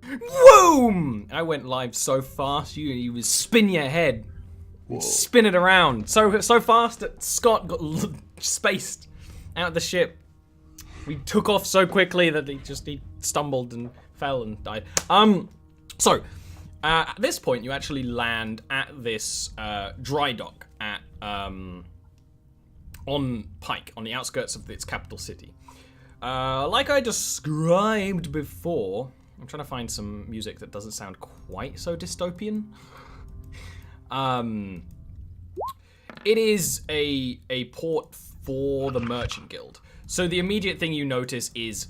Boom! I went live so fast, you would spin your head. Spin it around so fast that Scott got spaced out of the ship. We took off so quickly that he stumbled and fell and died. At this point, you actually land at this dry dock at on Pike, on the outskirts of its capital city. Like I described before, I'm trying to find some music that doesn't sound quite so dystopian. It is a port for the Merchant Guild. So the immediate thing you notice is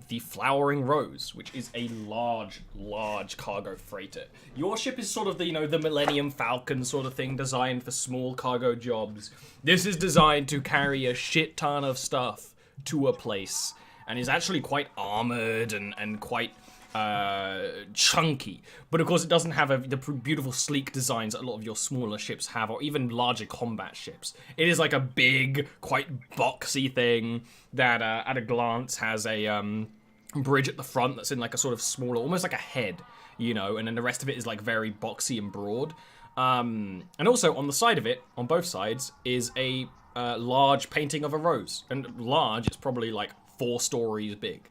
the Flowering Rose, which is a large cargo freighter. Your ship is sort of the Millennium Falcon sort of thing, designed for small cargo jobs. This is designed to carry a shit ton of stuff to a place, and is actually quite armored and quite chunky. But of course it doesn't have the beautiful sleek designs that a lot of your smaller ships have, or even larger combat ships. It is like a big, quite boxy thing that at a glance has a bridge at the front that's in like a sort of smaller, almost like a head, and then the rest of it is like very boxy and broad. And also on the side of it, on both sides, is a large painting of a rose. And large, it's probably like 4 stories big.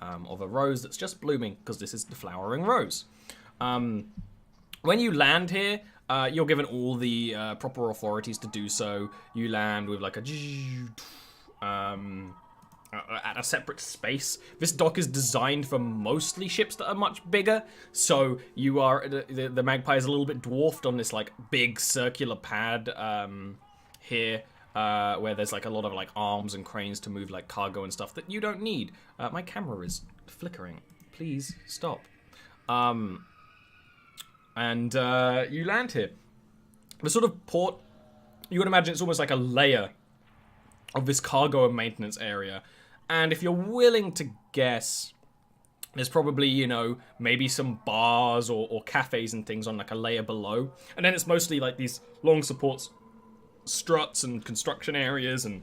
Of a rose that's just blooming, because this is the Flowering Rose. When you land here, you're given all the proper authorities to do so. You land with like a at a separate space. This dock is designed for mostly ships that are much bigger, so you are the Magpie is a little bit dwarfed on this like big circular pad here. Where there's like a lot of like arms and cranes to move like cargo and stuff that you don't need. My camera is flickering. Please stop. And you land here. The sort of port, you would imagine it's almost like a layer of this cargo and maintenance area. And if you're willing to guess, there's probably, maybe some bars or cafes and things on like a layer below. And then it's mostly like these long supports, struts and construction areas and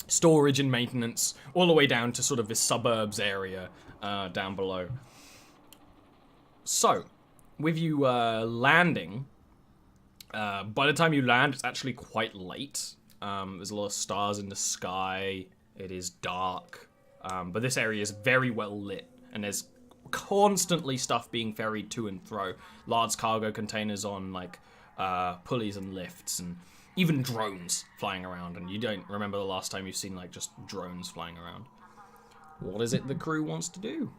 storage and maintenance, all the way down to sort of this suburbs area down below. So, with you landing, by the time you land, it's actually quite late. There's a lot of stars in the sky. It is dark, but this area is very well lit, and there's constantly stuff being ferried to and fro. Large cargo containers on like pulleys and lifts, and even drones flying around, and you don't remember the last time you've seen like just drones flying around. What is it the crew wants to do?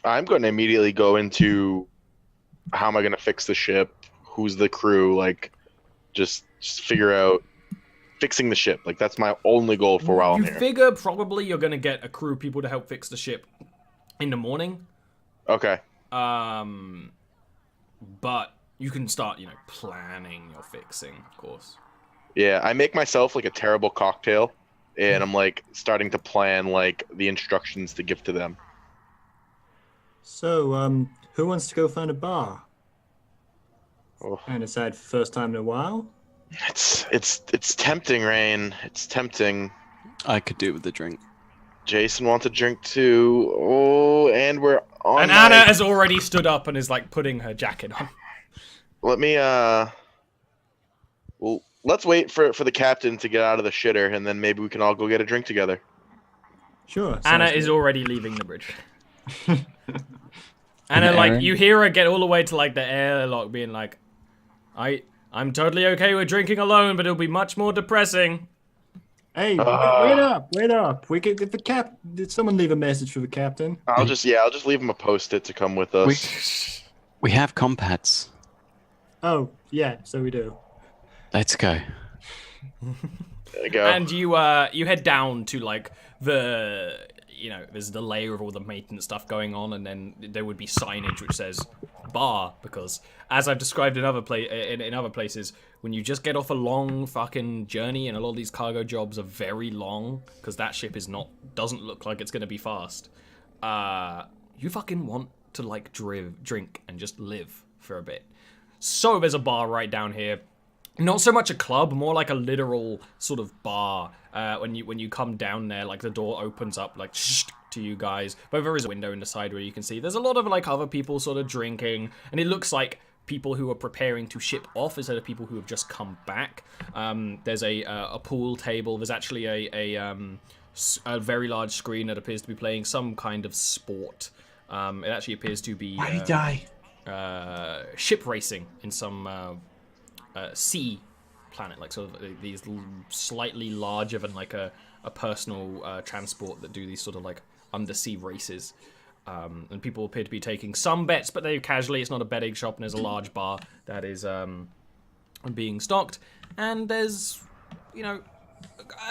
I'm going to immediately go into how am I going to fix the ship? Who's the crew? Like, just figure out fixing the ship. Like, that's my only goal for while I'm here. You figure probably you're going to get a crew of people to help fix the ship in the morning. Okay. But you can start, planning your fixing, of course. Yeah, I make myself like a terrible cocktail, and I'm like starting to plan like the instructions to give to them. So, who wants to go find a bar? Oh. And it's had first time in a while. It's tempting, Rain. It's tempting. I could do with the drink. Jason wants a drink too. Oh, and we're on. And Anna has already stood up and is like putting her jacket on. Let me well, let's wait for the captain to get out of the shitter, and then maybe we can all go get a drink together. Sure. Anna is already leaving the bridge. Anna, like, you hear her get all the way to like the airlock, being like, I'm totally okay with drinking alone, but it'll be much more depressing. Hey, wait up. We could did someone leave a message for the captain? I'll just leave him a post-it to come with us. We have compads. Oh, yeah, so we do. Let's go. There you go. And you head down to like the there's the layer of all the maintenance stuff going on, and then there would be signage which says bar, because as I've described in other places, when you just get off a long fucking journey, and a lot of these cargo jobs are very long because that ship doesn't look like it's going to be fast, you fucking want to like drink and just live for a bit. So there's a bar right down here. Not so much a club, more like a literal sort of bar. When you come down there, like the door opens up like to you guys. But there is a window in the side where you can see there's a lot of like other people sort of drinking, and it looks like people who are preparing to ship off instead of people who have just come back. There's a pool table. There's actually a very large screen that appears to be playing some kind of sport. It actually appears to be Why did he die? ship racing in some sea planet, like sort of these slightly larger than like a personal transport that do these sort of like undersea races. And people appear to be taking some bets, but they're casually. It's not a betting shop, and there's a large bar that is being stocked. And there's, you know,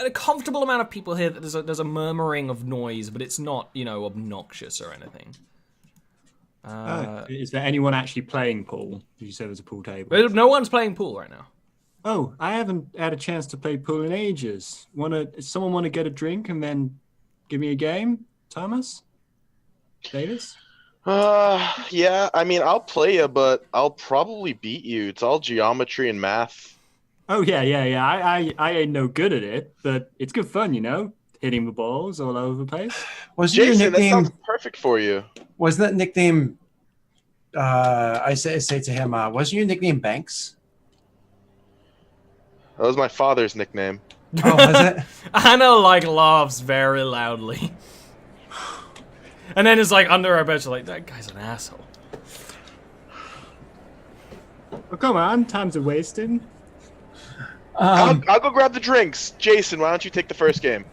a comfortable amount of people here. That there's a murmuring of noise, but it's not, you know, obnoxious or anything. Is there anyone actually playing pool? Did you say there's a pool table? No one's playing pool right now. Oh, I haven't had a chance to play pool in ages. Someone want to get a drink and then give me a game? Thomas? Davis? Yeah. I mean, I'll play you, but I'll probably beat you. It's all geometry and math. Oh yeah. I ain't no good at it, but it's good fun, you know, hitting the balls all over the place. Wasn't your Jason, that nickname? sounds perfect for you. Wasn't that nickname? I say to him, wasn't your nickname Banks? That was my father's nickname. Oh, was it? Anna like laughs very loudly. And then it's like under our bench, like, that guy's an asshole. Oh, come on, time's a wasting. I'll go grab the drinks. Jason, why don't you take the first game?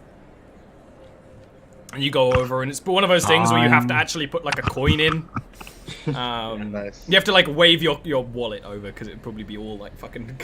And you go over, and it's one of those things where you have to actually put like a coin in. Nice. You have to like wave your wallet over because it'd probably be all like fucking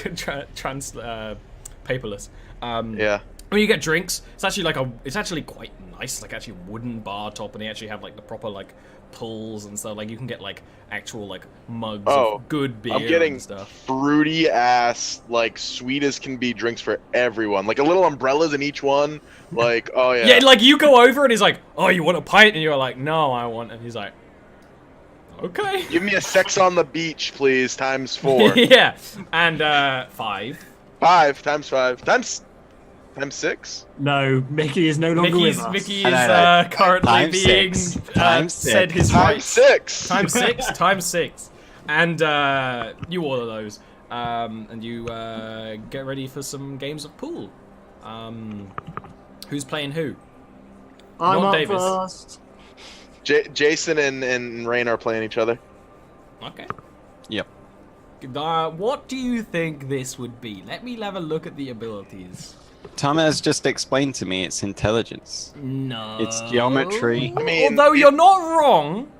paperless. Yeah. When you get drinks, it's actually quite nice. Like actually a wooden bar top, and they actually have like the proper like pulls and stuff. Like you can get like actual like mugs of good beer I'm getting and stuff. fruity ass, like sweet as can be drinks for everyone. Like a little umbrellas in each one. Like, oh yeah. Yeah, like you go over and he's like, "Oh, you want a pint?" And you're like, "No, I want." And he's like, "Okay." Give me a sex on the beach, please, times 4. Yeah, and 5. 5 times 5 times 6. No, Mickey is no longer with us. Mickey I is know. currently Times being 6. Times said 6. his Times rights. 6. Times 6. Times 6. And you order those, and you get ready for some games of pool. Who's playing who? I'm Not up Davis. first. Jason and Rain are playing each other. Okay. Yep. What do you think this would be? Let me have a look at the abilities. Tom has just explained to me it's intelligence. No. It's geometry. I mean, although you're not wrong.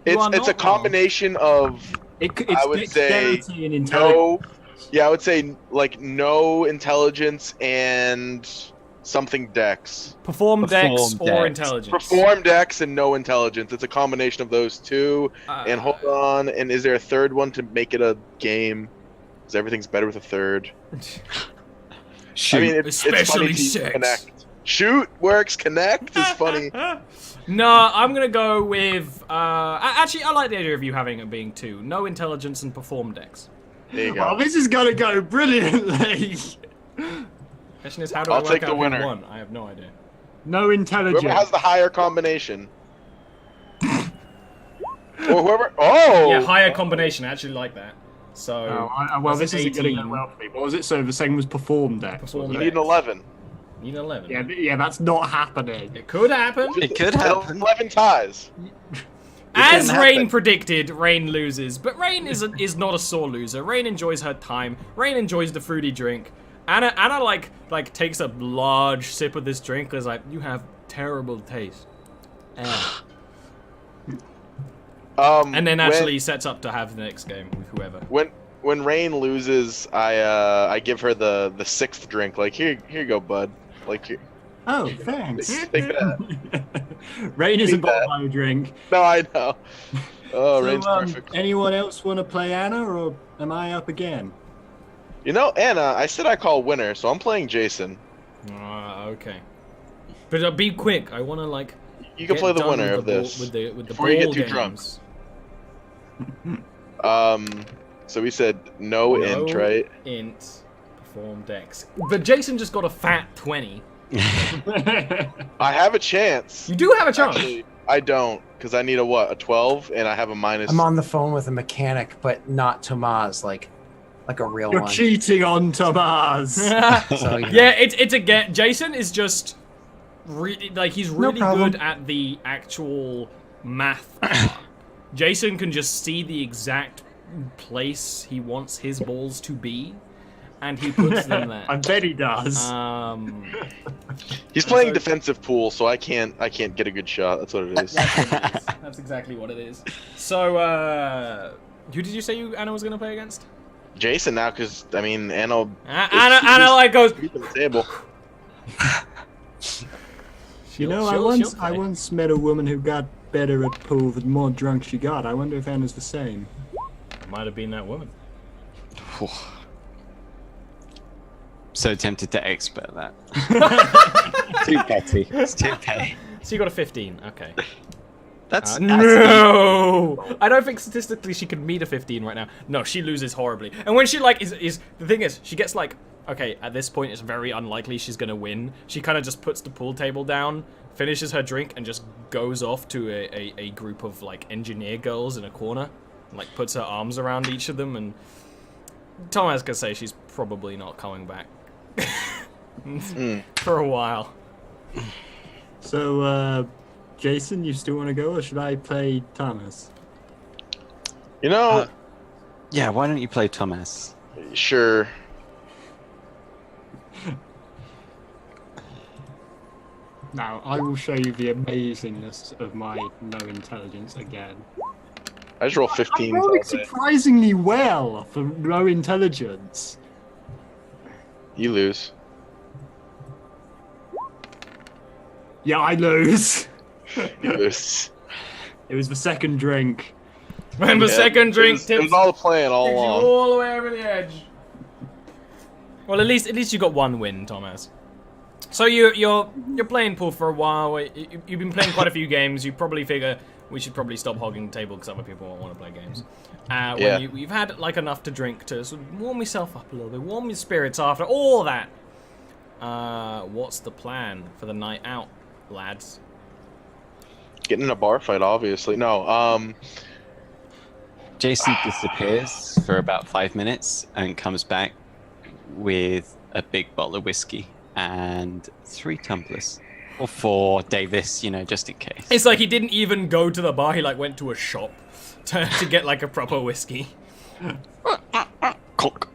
It's a combination of It's I would say dexterity and intelligence. I would say like no intelligence and something dex. Perform dex Perform or dex. intelligence. Perform dex and no intelligence. It's a combination of those two. And hold on, and is there a third one to make it a game? Because everything's better with a third. Shoot. I mean, it's funny Especially to sex. connect. Shoot works. Connect is funny. No, I'm gonna go with. Actually, I like the idea of you having it being 2. No intelligence and perform dex. There you Oh, go. this is gonna go brilliantly. Question is, how do I'll I work take the out who winner. won? I have no idea. No intelligence. Whoever has the higher combination. Or whoever. Oh. Yeah, higher combination. I actually like that. So. Well, that's this an isn't going to 18. go well for me. What was it? So the second was perform dex. Perform You wasn't need an 11. Need an 11. Yeah, that's not happening. It could happen. It could happen. 11 ties. As can Rain happen. predicted, Rain loses. But Rain is not a sore loser. Rain enjoys her time. Rain enjoys the fruity drink. Anna like takes a large sip of this drink and is like, "You have terrible taste." And then actually sets up to have the next game with whoever. When Rain loses, I give her the 6th drink. Like, here you go, bud. Like, here, Oh, thanks. take that. Rain isn't Take that. bought by a drink. No, I know. Oh, So, Rain's perfect. anyone else want to play Anna, or am I up again? You know, Anna, I said I call winner, so I'm playing Jason. Okay. But be quick. I want to like. You can get play the done winner with the of ball- this. with the before you get ball too drunk. games. So we said no int, right? Int. Perform dex. But Jason just got a fat 20. I have a chance. You do have a chance. Actually, I don't, because I need a 12, and I have a minus. I'm on the phone with a mechanic, but not Tomas, like a real You're one. cheating on Tomas. So, you know. Yeah, it's again. Jason is just he's really problem. good at the actual math part. Jason can just see the exact place he wants his balls to be, and he puts them there. I bet he does. He's playing defensive pool, so I can't get a good shot. That's what it is. That's exactly what it is. So, who did you say Anna was gonna play against? Jason now, because I mean Anna. Anna like goes. Beat the table. I once met a woman who got better at pool the more drunk she got. I wonder if Anna's the same. Might have been that woman. So tempted to expert that. Too petty. It's too petty. So you got a 15. Okay. That's No, I don't think statistically she could meet a 15 right now. No, she loses horribly. And when she like is the thing is she gets like, okay, at this point it's very unlikely she's gonna win. She kind of just puts the pool table down, finishes her drink, and just goes off to a group of like engineer girls in a corner, and, like puts her arms around each of them. And Thomas can say she's probably not coming back for a while. So, Jason, you still want to go, or should I play Thomas? You know, yeah, why don't you play Thomas? sure. Now, I will show you the amazingness of my no intelligence again. I just roll 15. I'm rolling surprisingly well for no intelligence. You lose. Yeah, I lose. You lose. It was the second drink. And the Yeah, second drink It tips was all a plan all takes you along. all the way over the edge. Well, at least you got one win, Thomas. So you're playing pool for a while. You've been playing quite a few games. You probably figure we should probably stop hogging the table because other people won't want to play games. Yeah. When you've had like enough to drink to sort of warm yourself up a little bit, warm your spirits after all that. What's the plan for the night out, lads? Getting in a bar fight, obviously. No. Jason disappears for about 5 minutes and comes back with a big bottle of whiskey and 3 tumblers. Or 4, Davis, you know, just in case. It's like he didn't even go to the bar. He like went to a shop to get like a proper whiskey. Clunk.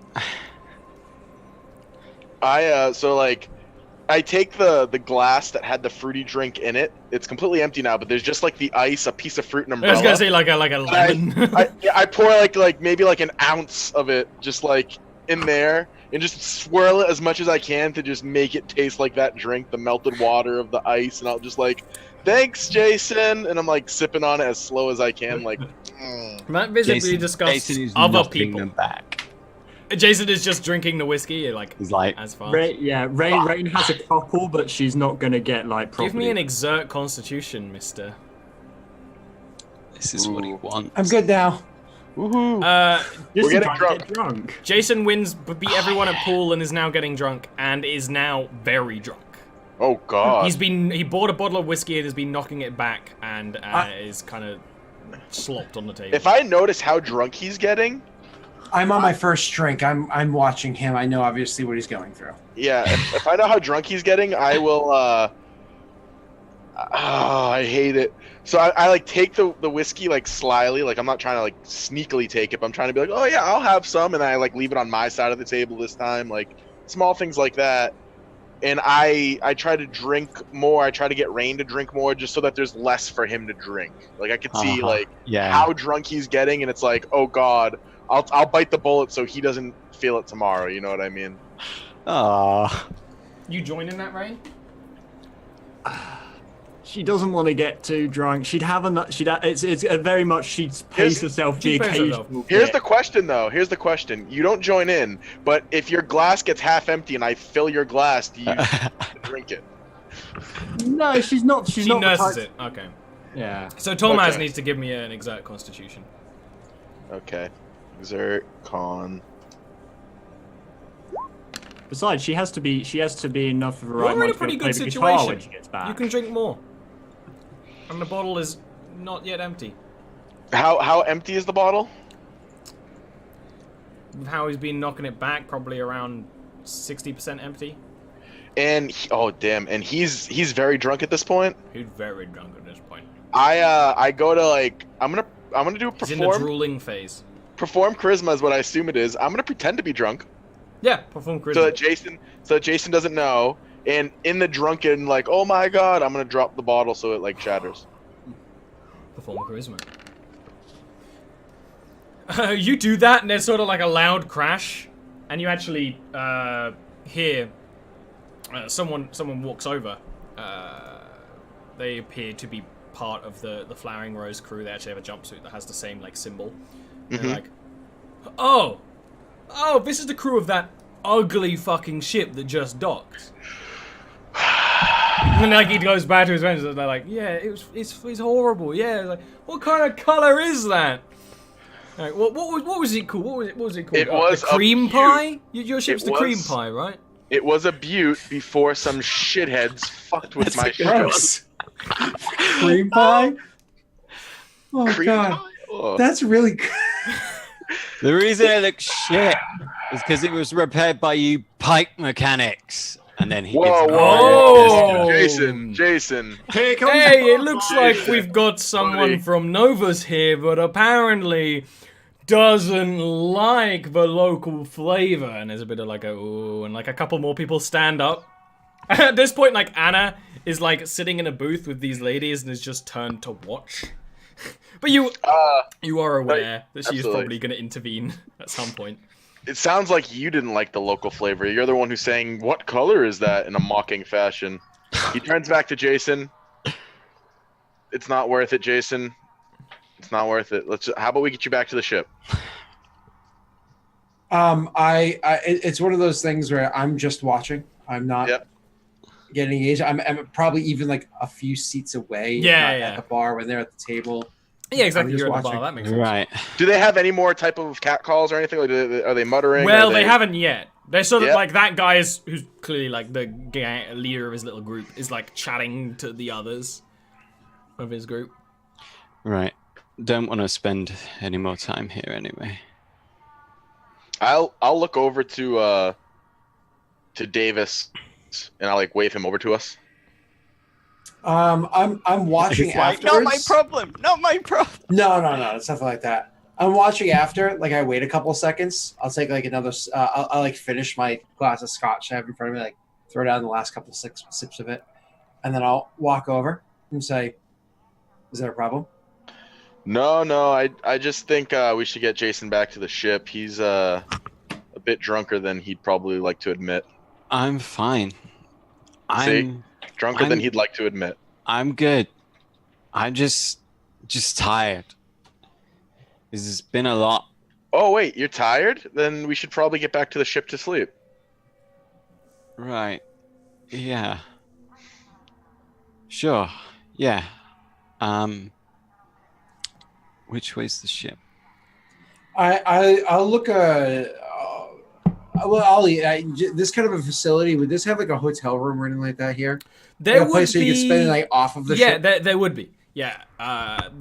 I take the glass that had the fruity drink in it. It's completely empty now, but there's just like the ice, a piece of fruit, and I umbrella. was gonna say like a lemon. I pour like maybe like an ounce of it just like in there and just swirl it as much as I can to just make it taste like that drink, the melted water of the ice, and I'll just like, thanks, Jason, and I'm like sipping on it as slow as I can, like. That visibly disgusts Jason is other knocking people. them back. Jason is just drinking the whiskey like He's like, as fast. Rain has a couple, but she's not gonna get like properly. Give me an exert constitution, mister. this is what he wants. I'm good now. Woohoo! Just We're getting trying to get drunk. Jason wins, but beat everyone at pool and is now getting drunk and is now very drunk. Oh God! He bought a bottle of whiskey and has been knocking it back and is kind of slopped on the table. If I notice how drunk he's getting, I'm on my first drink. I'm watching him. I know obviously what he's going through. yeah, if I know how drunk he's getting, I will. I hate it. So I like take the whiskey like slyly, like I'm not trying to like sneakily take it, but I'm trying to be like, oh yeah, I'll have some, and I like leave it on my side of the table this time, like small things like that. And I try to drink more. I try to get Rain to drink more, just so that there's less for him to drink. Like I could see like how drunk he's getting, and it's like, oh God, I'll bite the bullet so he doesn't feel it tomorrow. You know what I mean? Ah, You join in that, Rain? She doesn't want to get too drunk. She'd have enough. It's a very much she'd pace herself the she'd pace herself. occasional. Here's bit. the question, though. Here's the question. You don't join in, but if your glass gets half empty and I fill your glass, do you drink it? No, she's not. She's She not. the nurses type- it. Okay. Yeah. So Tomaz Okay. needs to give me an exert constitution. Okay. Exert con. Besides, she has to be enough of a right You're in mind a to pretty be able good to play the guitar when situation. she gets back. You can drink more. And the bottle is not yet empty. How empty is the bottle? With how he's been knocking it back, probably around 60% empty. And oh damn, and he's very drunk at this point. He's very drunk at this point. I go to like I'm gonna do a He's in the perform drooling phase. charisma is what I assume it is. I'm gonna pretend to be drunk Yeah, perform charisma. so that Jason doesn't know. And in the drunken like oh my god, I'm gonna drop the bottle so it like shatters. Perform charisma. You do that, and there's sort of like a loud crash, and you actually hear someone walks over. They appear to be part of the Flowering Rose crew. They actually have a jumpsuit that has the same like symbol. They're like, oh, this is the crew of that ugly fucking ship that just docked. And like he goes back to his friends, and they're like, yeah, it's horrible. Yeah, like, what kind of color is that? Like, what was it called? What was it called? It was the cream a pie. Your ship's It the cream was- pie, right? It was a butte before some shitheads fucked with my ship. Gross. Cream pie? Oh Cream god. pie? Oh. That's really good. The reason it looks shit is because it was repaired by you pike mechanics. And then he Whoa, gives whoa. Jason. Here comes Hey, it looks like we've got Buddy. someone from Novus here, but apparently doesn't like the local flavor. And there's a bit of like a ooh, and like a couple more people stand up. At this point, like Anna is like sitting in a booth with these ladies and is just turned to watch. But you are aware that she's absolutely. probably going to intervene at some point. It sounds like you didn't like the local flavor. You're the one who's saying, "What color is that?" in a mocking fashion. He turns back to Jason. It's not worth it, Jason. It's not worth it. How about we get you back to the ship? It's one of those things where I'm just watching. I'm not Yep. getting engaged. I'm probably even like a few seats away. Yeah, not yeah. At the bar when they're at the table. Yeah, exactly. I'm just You're at the bar. watching. That makes sense. Right. Do they have any more type of cat calls or anything? Like, are they muttering? Well, Are they haven't yet. They're sort of Yep. like that guy who's clearly like the leader of his little group is like chatting to the others of his group. Right. Don't want to spend any more time here anyway. I'll look over to Davis, and I'll like wave him over to us. I'm watching It's like, afterwards. not my problem. Not my problem. No, it's nothing like that. I'm watching after. Like I wait a couple seconds. I'll take like another. I'll like finish my glass of scotch I have in front of me. Like throw down the last couple sips of it, and then I'll walk over and say, "Is there a problem?" No. I just think we should get Jason back to the ship. He's a bit drunker than he'd probably like to admit. I'm fine. Drunker than he'd like to admit. I'm good. I'm just tired. This has been a lot. Oh wait, you're tired? Then we should probably get back to the ship to sleep. Right. Yeah. Sure. Yeah. Which way's the ship? I'll look. This kind of a facility, would this have like a hotel room or anything like that here? There Like a would place where you can spend the be. night off of the Yeah, ship. there would be. Yeah,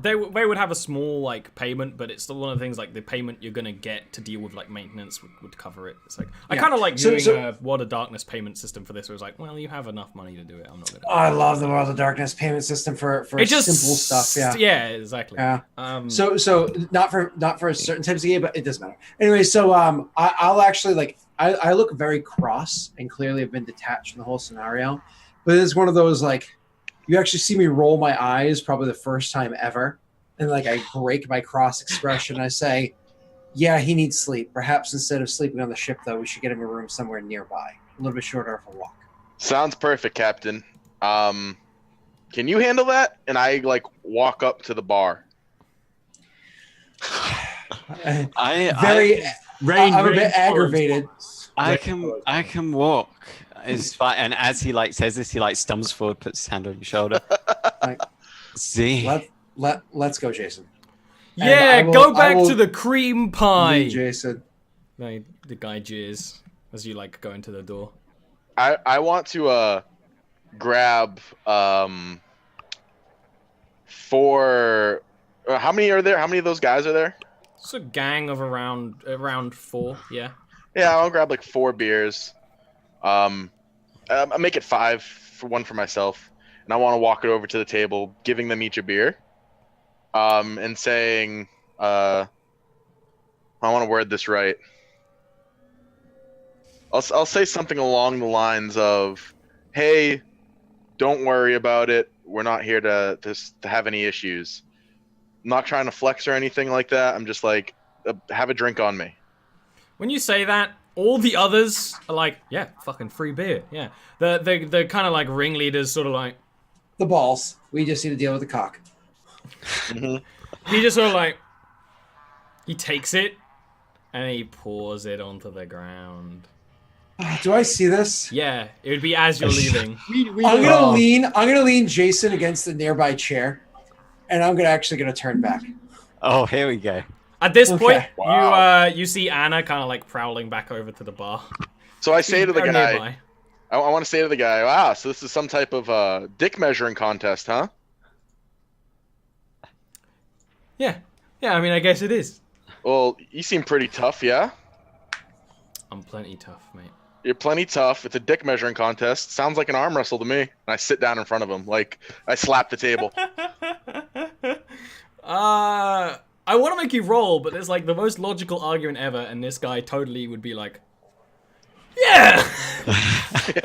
they would have a small like payment, but it's still one of the things like the payment you're gonna get to deal with like maintenance would cover it. It's like I Yeah. kind of like So- doing so- a World of Darkness payment system for this. Where it's like, well, you have enough money to do it. I'm not gonna. Oh, I love the World of Darkness payment system for It just simple stuff. Yeah. Yeah, exactly. Yeah. So So not for certain types of game, but it doesn't matter. Anyway, so I'll actually like I look very cross and clearly have been detached from the whole scenario, but it's one of those like you actually see me roll my eyes probably the first time ever, and like I break my cross expression. I say, "Yeah, he needs sleep. Perhaps instead of sleeping on the ship, though, we should get him a room somewhere nearby, a little bit shorter of a walk." Sounds perfect, Captain. Can you handle that? And I like walk up to the bar. I'm I a bit aggravated. can walk. It's fine. And as he like says this, he like stumbles forward, puts his hand on your shoulder. Like, See, let's go, Jason. yeah, I will- go I back will to the cream pie. Jason. Like, the guy jeers. as you like go into the door. I want to grab 4. How many are there? How many of those guys are there? It's a gang of around 4. Yeah. Yeah, I'll grab like 4 beers. I'll make it 5 for one for myself, and I want to walk it over to the table, giving them each a beer, and saying, I want to word this right. I'll say something along the lines of, "Hey, don't worry about it. We're not here to have any issues. I'm not trying to flex or anything like that. I'm just like, have a drink on me." When you say that, all the others are like, yeah, fucking free beer. Yeah. The kind of like ringleaders sort of like, The balls. We just need to deal with the cock. he just sort of like, he takes it and he pours it onto the ground. Do I see this? Yeah, it would be as you're leaving. I'm gonna lean Jason against the nearby chair, and I'm gonna turn back. Oh, here we go. At this point, Okay. Wow. you see Anna kind of like prowling back over to the bar. So I say to the Or guy, nearby. I want to say to the guy, "Wow, so this is some type of dick measuring contest, huh?" Yeah, I mean, I guess it is. Well, you seem pretty tough, yeah? I'm plenty tough, mate. You're plenty tough. It's a dick measuring contest. Sounds like an arm wrestle to me. And I sit down in front of him, like I slap the table. I want to make you roll, but there's like the most logical argument ever, and this guy totally would be like, yeah!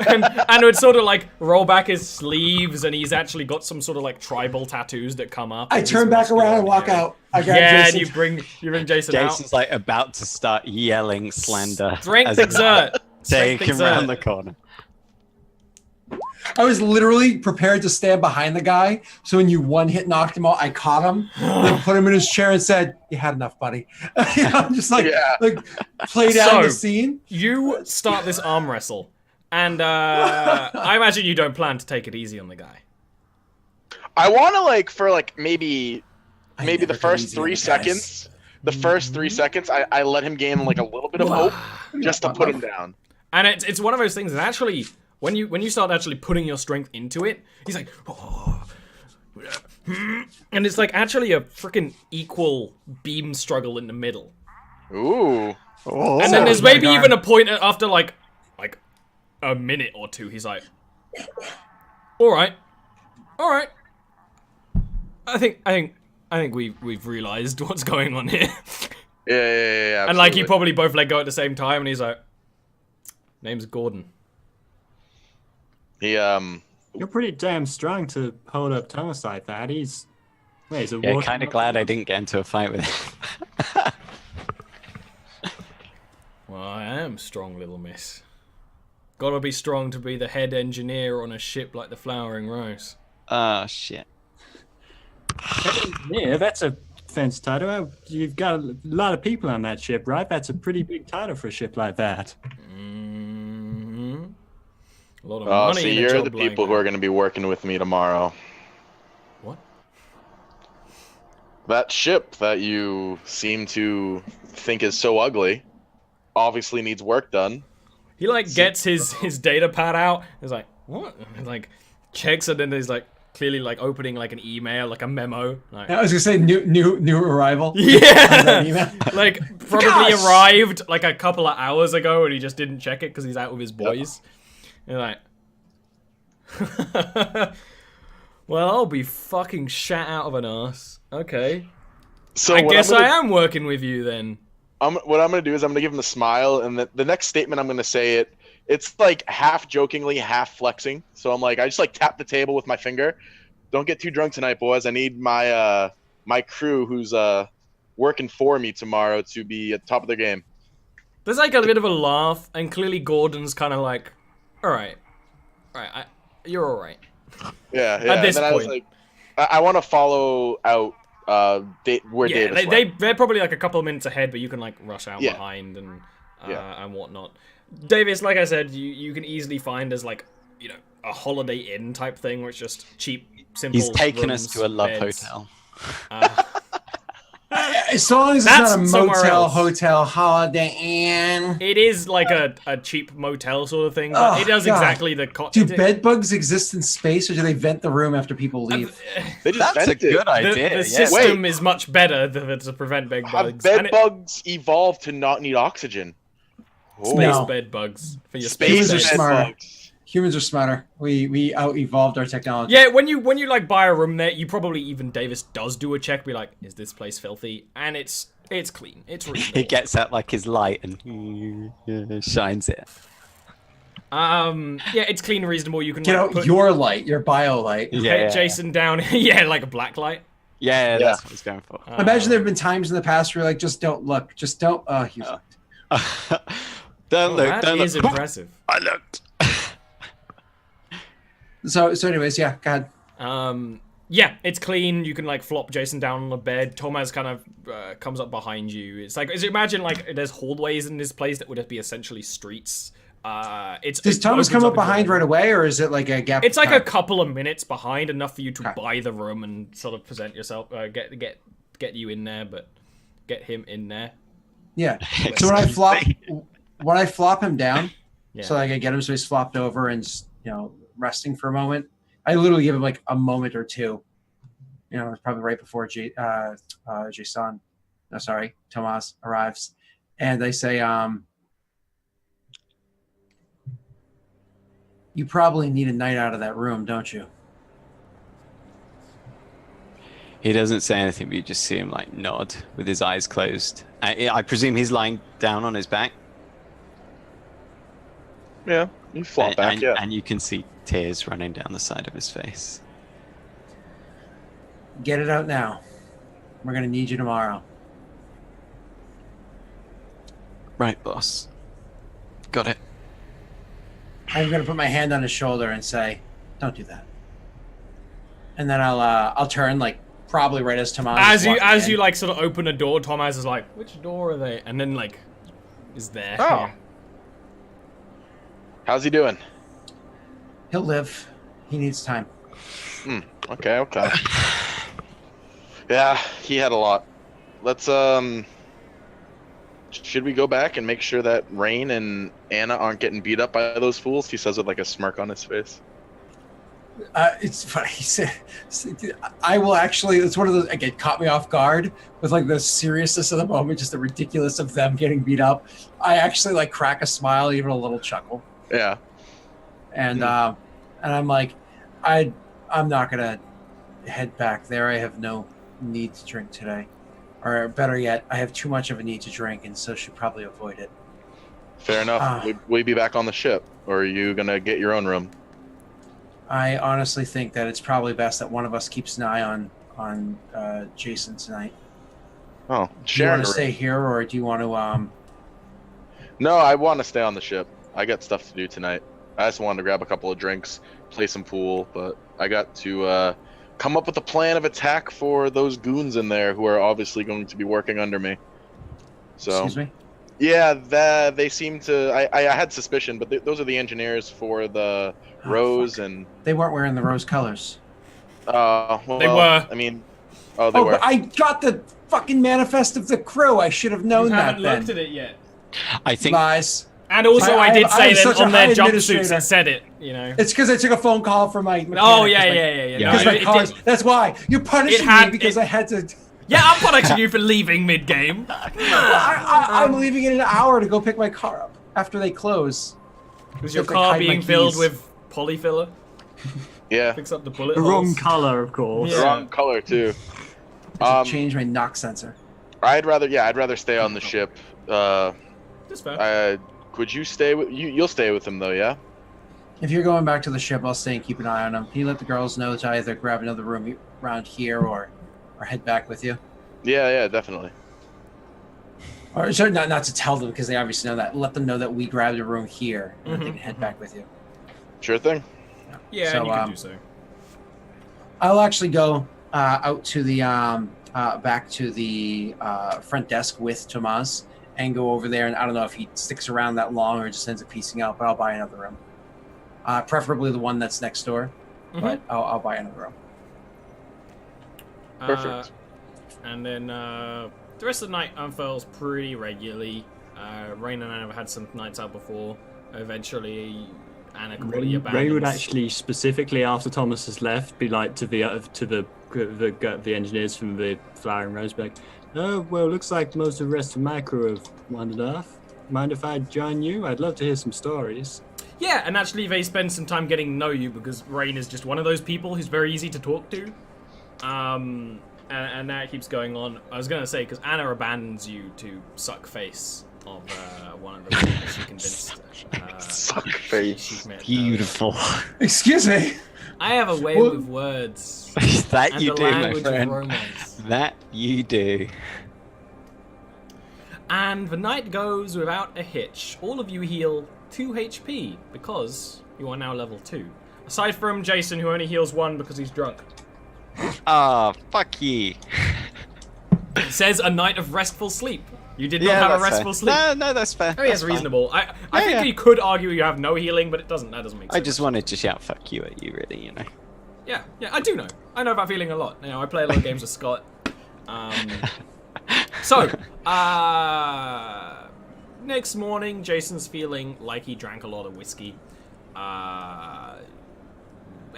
and would sort of like roll back his sleeves, and he's actually got some sort of like tribal tattoos that come up. I turn back around and walk out. I grab Yeah, Jason. and you bring Jason out. Jason's like about to start yelling slander. Strength as exert. Take Strength him around exert. the corner. I was literally prepared to stand behind the guy, so when you one-hit knocked him out, I caught him, then put him in his chair and said, "You had enough, buddy." I'm just like, Yeah. like play down So- the scene. You start this arm wrestle, and I imagine you don't plan to take it easy on the guy. I want to like for like maybe I the never get first easy on 3 the guys. seconds. The first 3 seconds, I let him gain like a little bit of hope just to put him down. And it's one of those things that actually, when you start actually putting your strength into it, he's like, oh. And it's like actually a freaking equal beam struggle in the middle. Ooh. Oh. And then there's my maybe God. even a point after like a minute or two, he's like, all right. I think we've realized what's going on here. Yeah. And like you absolutely. probably both let go at the same time, and he's like, name's Gordon. He You're pretty damn strong to hold up Thomas like that. He's a Yeah, walking kind of up- glad I didn't get into a fight with him. Well, I am strong, little miss. Gotta be strong to be the head engineer on a ship like the Flowering Rose. Oh, shit. Yeah, that's a fancy title. You've got a lot of people on that ship, right? That's a pretty big title for a ship like that. Mm-hmm. A lot of oh, money so in a you're job the like people who that. are going to be working with me tomorrow. What? That ship that you seem to think is so ugly obviously needs work done. He like gets his data pad out. He's like, what? And, like checks it, and he's like clearly like opening like an email, like a memo. Like, I was gonna say new arrival. yeah, Email. like probably Gosh. arrived like a couple of hours ago, and he just didn't check it because he's out with his boys. And like, well, I'll be fucking shat out of an ass. Okay, So I what guess I'm I gonna, am working with you then. what I'm going to do is I'm going to give him a smile, and the next statement I'm going to say it's like half jokingly, half flexing. So I'm like, I just like tap the table with my finger. Don't get too drunk tonight, boys. I need my my crew who's working for me tomorrow to be at the top of their game. There's like a bit of a laugh, and clearly Gordon's kind of like, all right, you're all right. Yeah. At this and then I was point. like, I want to follow out where Yeah, Davis they're probably like a couple of minutes ahead, but you can like rush out Yeah. behind and Yeah. and whatnot. Davis, like I said, you can easily find as like, you know, a Holiday Inn type thing where it's just cheap, simple. He's taken us rooms, to a love beds. hotel. As long as it's That's not a somewhere motel, else. hotel, Holiday Inn. It is like a cheap motel sort of thing, but Oh, it does God. exactly the. Do bed bugs exist in space, or do they vent the room after people leave? They just That's a vent it. good idea. The yeah. system is much better to prevent bed Have bugs. bed And bugs evolved to not need oxygen? space No. bed bugs for your Space Humans are space bed beds. smarter. bugs. Humans are smarter. We out evolved our technology. Yeah, when you like buy a room there, you probably even Davis does do a check, be like, is this place filthy? And it's clean. It's reasonable. He gets out like his light and shines it. Yeah, it's clean and reasonable. You can Get like, out put your light, your bio light. Yeah, Jason down. Yeah, like a black light. Yeah, that's what he's going for. Imagine there have been times in the past where you're like, just don't look. Just don't. Oh, you looked. Don't look. That Don't is look. impressive. I looked. So anyways, yeah, go ahead. Yeah, it's clean. You can like flop Jason down on the bed. Thomas kind of comes up behind you. It's like, imagine like there's hallways in this place that would be essentially streets. Does Thomas come up behind right away, or is it like a gap? It's like time? a couple of minutes behind, enough for you to Okay. buy the room and sort of present yourself, get you in there, but get him in there. Yeah. So when I flop him down, Yeah. so like I get him so he's flopped over and just, resting for a moment. I literally give him like a moment or two. It's probably right before Tomas arrives, and they say, "You probably need a night out of that room, don't you?" He doesn't say anything, but you just see him like nod with his eyes closed. I presume he's lying down on his back. Yeah, you flop back. Yeah. And you can see tears running down the side of his face. Get it out now. We're gonna need you tomorrow. Right, boss. Got it. I'm gonna put my hand on his shoulder and say, "Don't do that." And then I'll turn like probably right as Tomas. As you like sort of open a door, Thomas is like, "Which door are they?" And then like, is there? Oh. Yeah. How's he doing? He'll live. He needs time. Okay. Yeah, he had a lot. Let's should we go back and make sure that Rain and Anna aren't getting beat up by those fools? He says with like a smirk on his face. It's funny. He said, "I will actually." It's one of those again caught me off guard with like the seriousness of the moment, just the ridiculous of them getting beat up. I actually like crack a smile, even a little chuckle, Yeah. and I'm like, I'm not gonna head back there. I have no need to drink today, or better yet, I have too much of a need to drink, and so should probably avoid it. Fair enough. Will you be back on the ship, or are you gonna get your own room? I honestly think that it's probably best that one of us keeps an eye on Jason tonight. Oh, Do you Sharon. want to stay here, or do you want to No, I want to stay on the ship. I got stuff to do tonight. I just wanted to grab a couple of drinks, play some pool, but I got to come up with a plan of attack for those goons in there who are obviously going to be working under me. So, excuse me? yeah, they seem to. I had suspicion, but those are the engineers for the Rose and. They weren't wearing the rose colors. Well, They were. I mean, they Oh, were. but I got the fucking manifest of the crew. I should have known You that haven't then. looked at it yet. I think Lies. And also, I did I say am that such a on their high jumpsuits administrator. it said it. It's because I took a phone call from my mechanic. Oh yeah. Yeah. Because No, my it cars. did- That's why you're punishing had- me because it- I had to. Yeah, I'm punishing you for leaving mid game. I'm leaving in an hour to go pick my car up after they close. Was your Just, like, car hide my being filled keys. with polyfiller? Yeah, Picks up the bullet The wrong holes. color, of course. Yeah. wrong color too. To change my knock sensor. I'd rather stay on the ship. That's fair. Could you stay with you? You'll stay with him though, yeah. If you're going back to the ship, I'll stay and keep an eye on them. Can you let the girls know to either grab another room around here or head back with you? Yeah, definitely. Or sorry, not to tell them because they obviously know that. Let them know that we grabbed a room here and that they can head back with you. Sure thing. Yeah, So, and you can do so. I'll actually go out to the back to the front desk with Tomas and go over there. And I don't know if he sticks around that long or just ends up piecing out, but I'll buy another room. Preferably the one that's next door, but I'll buy another room. Perfect. And then the rest of the night unfurls pretty regularly. Rain and Anna have had some nights out before. Eventually, Anna completely abandons. Ray would actually, specifically after Thomas has left, be like to the engineers from the Flowering Rose, be like, oh, well, looks like most of the rest of my crew have wandered off. Mind if I join you? I'd love to hear some stories. Yeah, and actually they spend some time getting to know you because Rain is just one of those people who's very easy to talk to. And that keeps going on. I was going to say, because Anna abandons you to suck face of one of the people she convinced. Suck face. Beautiful. Excuse me. I have a way with words. That and you the do, my language friend. of romance. That you do. And the night goes without a hitch. All of you heal 2 HP because you are now level 2. Aside from Jason, who only heals 1 because he's drunk. Ah, fuck you. It says a night of restful sleep. You did not have a that's restful fair. sleep. No, that's fair. Oh, yeah, it's That's fine. reasonable. I think you could argue you have no healing, but that doesn't make sense. I just wanted to shout fuck you at you, really, you know. Yeah, I do know. I know that feeling a lot. You know, I play a lot of games with Scott. So, next morning, Jason's feeling like he drank a lot of whiskey.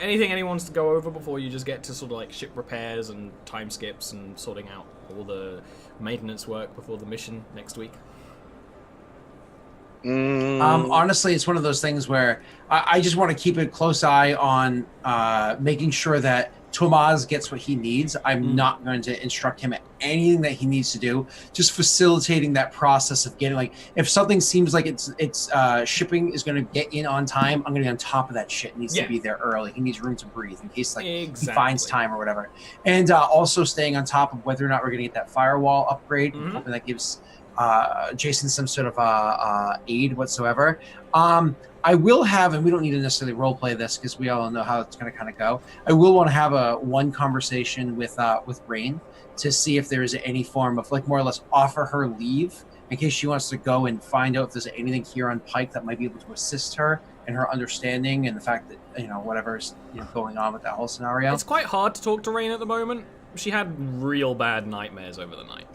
Anything anyone wants to go over before you just get to sort of like ship repairs and time skips and sorting out all the maintenance work before the mission next week? Honestly, it's one of those things where I just want to keep a close eye on making sure that Tomas gets what he needs. I'm not going to instruct him at anything that he needs to do. Just facilitating that process of getting, like, if something seems like it's shipping is going to get in on time, I'm going to be on top of that shit. It needs to be there early. He needs room to breathe in case he finds time or whatever. And also staying on top of whether or not we're going to get that firewall upgrade, hoping that gives Jason some sort of aid whatsoever. I will have, and we don't need to necessarily role play this because we all know how it's going to kind of go. I will want to have one conversation with Rain to see if there is any form of, like, more or less offer her leave in case she wants to go and find out if there's anything here on Pike that might be able to assist her in her understanding and the fact that, whatever's going on with that whole scenario. It's quite hard to talk to Rain at the moment. She had real bad nightmares over the night.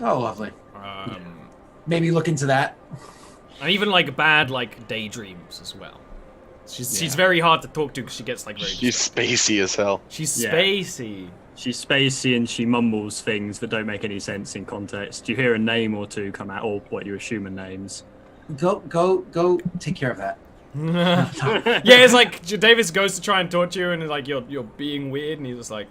Oh, lovely. Maybe look into that. And even like bad daydreams as well. She's very hard to talk to because she gets very. She's spacey as hell. She's spacey. She's spacey and she mumbles things that don't make any sense in context. You hear a name or two come out, or what you assume are names. Go take care of that. Yeah, it's like Davis goes to try and talk to you, and it's like you're being weird, and he's just like,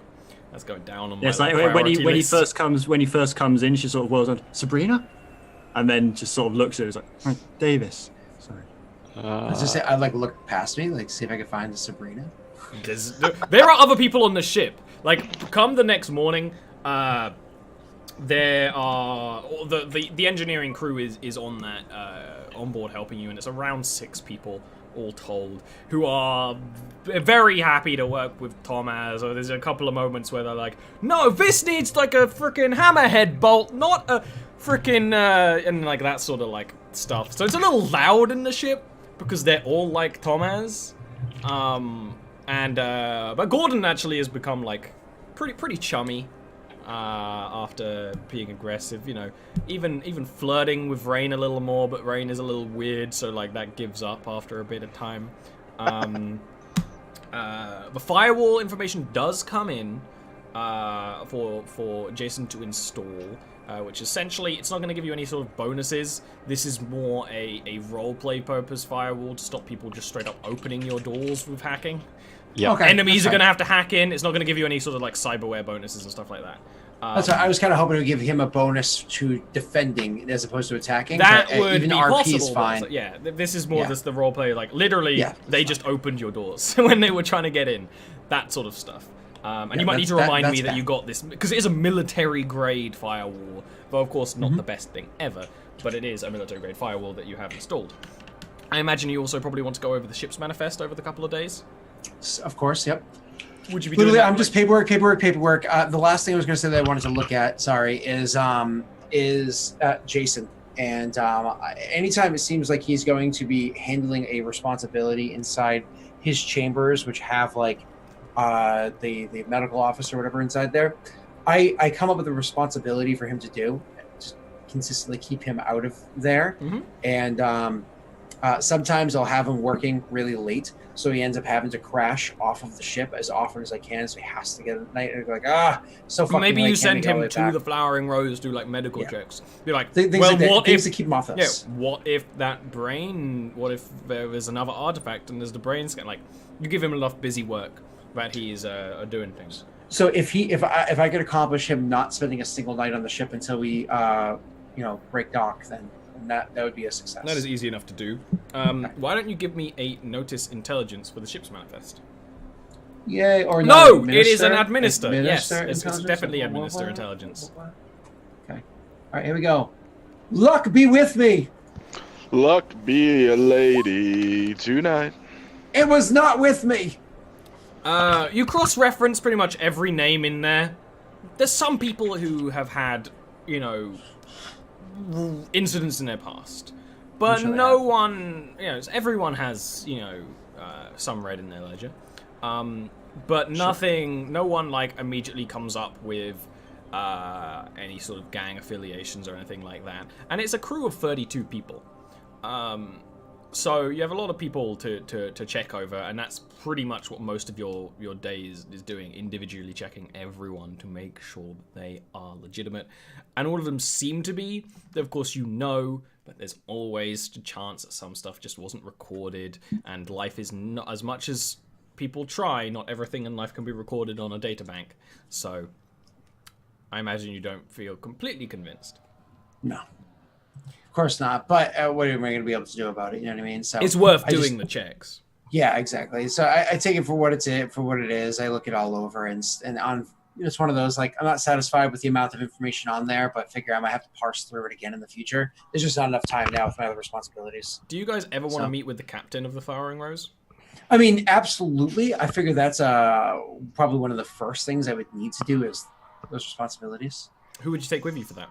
that's going down on my it's like when he first comes in, she sort of whirls on, Sabrina, and then just sort of looks at her, like, oh, Davis. Sorry. I was just say I'd look past me, see if I could find a Sabrina. There are other people on the ship. Like, come the next morning, there are the engineering crew is on that on board helping you, and it's around 6 people all told, who are very happy to work with Thomas. Or there's a couple of moments where they're like, no, this needs like a freaking hammerhead bolt, not a freaking and like that sort of like stuff. So it's a little loud in the ship because they're all like Thomas. But Gordon actually has become like pretty chummy after being aggressive, even flirting with Rain a little more, but Rain is a little weird, so like that gives up after a bit of time. The firewall information does come in for Jason to install, which essentially it's not going to give you any sort of bonuses. This is more a roleplay purpose firewall to stop people just straight up opening your doors with hacking. Yeah. Okay, Enemies are going to have to hack in. It's not going to give you any sort of like cyberware bonuses and stuff like that. That's right. I was kind of hoping to give him a bonus to defending as opposed to attacking. That but, would even be RP possible. is fine. But yeah, this is more Yeah. just the roleplay. Like literally, they just opened your doors when they were trying to get in. That sort of stuff. And you might need to remind me that you got this because it is a military grade firewall. Though of course not the best thing ever, but it is a military grade firewall that you have installed. I imagine you also probably want to go over the ship's manifest over the couple of days. Of course, yep. Would you be Literally, doing that? I'm just paperwork. The last thing I was going to say that I wanted to look at, is Jason. And anytime it seems like he's going to be handling a responsibility inside his chambers, which have like the medical office or whatever inside there, I come up with a responsibility for him to do, just consistently keep him out of there, and sometimes I'll have him working really late, so he ends up having to crash off of the ship as often as I can, so he has to get a night. And like, so fucking maybe late, you can't send make it all him way to back. the Flowering Rose, do like medical checks. Be like, Things well, like that, what things if? to keep him off Yeah, us. what if that brain? What if there was another artifact and there's the brain scan? Like, you give him enough busy work that he's doing things. So if I could accomplish him not spending a single night on the ship until we break dock, then that would be a success. That is easy enough to do. Why don't you give me a notice intelligence for the ship's manifest? Yay, or No, not it is an administer? administer. Yes, Administer it's definitely intelligence? administer intelligence. Okay. All right, here we go. Luck be with me. Luck be a lady tonight. It was not with me. You cross-reference pretty much every name in there. There's some people who have had, incidents in their past, but no one, everyone has, some red in their ledger. But nothing, no one like immediately comes up with any sort of gang affiliations or anything like that. And it's a crew of 32 people. So you have a lot of people to check over, and that's pretty much what most of your day is doing, individually checking everyone to make sure that they are legitimate. And all of them seem to be. Of course, but there's always a chance that some stuff just wasn't recorded, and life is not, as much as people try, not everything in life can be recorded on a databank. So I imagine you don't feel completely convinced. No. Of course not. But what am I going to be able to do about it? You know what I mean? So it's worth doing the checks. Yeah, exactly. So I take it for what it is. I look it all over, and on it's one of those, like, I'm not satisfied with the amount of information on there, but figure I might have to parse through it again in the future. There's just not enough time now with my other responsibilities. Do you guys ever want to meet with the captain of the Flowering Rose? I mean, absolutely. I figure that's probably one of the first things I would need to do is those responsibilities. Who would you take with you for that?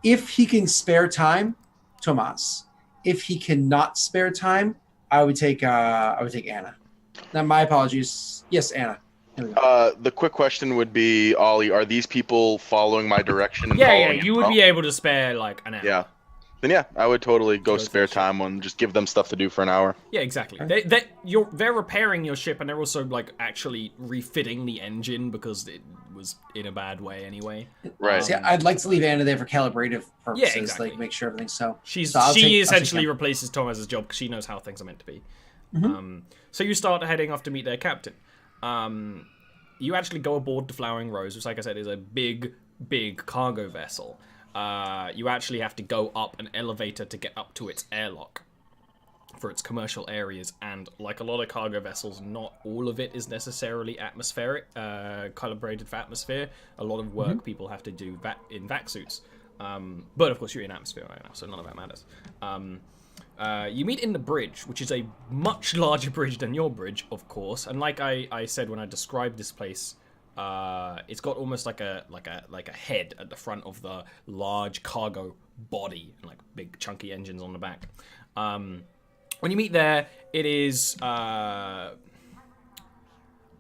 If he can spare time, Tomas. If he cannot spare time, I would take Anna. Now, my apologies. Yes, Anna. Here we go. The quick question would be, Ollie, are these people following my direction? And Yeah, following you would be able to spare like an hour. Yeah. Then yeah, I would totally go spare time and just give them stuff to do for an hour. Yeah, exactly. They're repairing your ship, and they're also like actually refitting the engine because it was in a bad way anyway. Right. See, I'd like to leave Anna there for calibrative purposes, Yeah, exactly. like make sure everything's so. She I'll essentially take replaces Thomas's job because she knows how things are meant to be. Mm-hmm. So you start heading off to meet their captain. You actually go aboard the Flowering Rose, which, like I said, is a big cargo vessel. You actually have to go up an elevator to get up to its airlock for its commercial areas, and like a lot of cargo vessels, not all of it is necessarily atmospheric, calibrated for atmosphere. A lot of work people have to do in vac suits. But of course you're in atmosphere right now, so none of that matters. You meet in the bridge, which is a much larger bridge than your bridge, of course. And like I said when I described this place, it's got almost like a head at the front of the large cargo body, and like big chunky engines on the back. When you meet there, it is I'm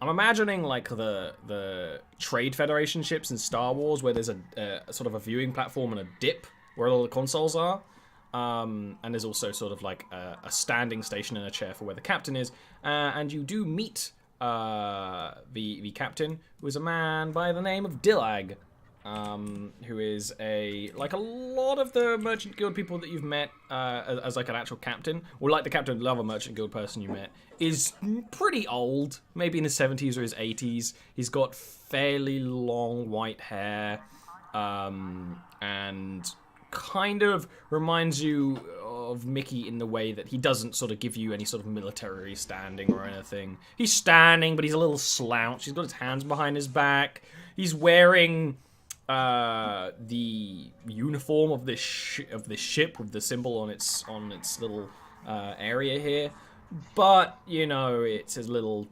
imagining like the Trade Federation ships in Star Wars, where there's a sort of a viewing platform and a dip where all the consoles are. And there's also sort of like a standing station and a chair for where the captain is. And you do meet the captain, who is a man by the name of Dillag, who is like a lot of the Merchant Guild people that you've met as like an actual captain, or like the captain of the other Merchant Guild person you met, is pretty old, maybe in his 70s or his 80s. He's got fairly long white hair, and kind of reminds you of Mickey in the way that he doesn't sort of give you any sort of military standing or anything. He's standing, but he's a little slouched. He's got his hands behind his back. He's wearing the uniform of this ship with the symbol on its little area here, but it's a little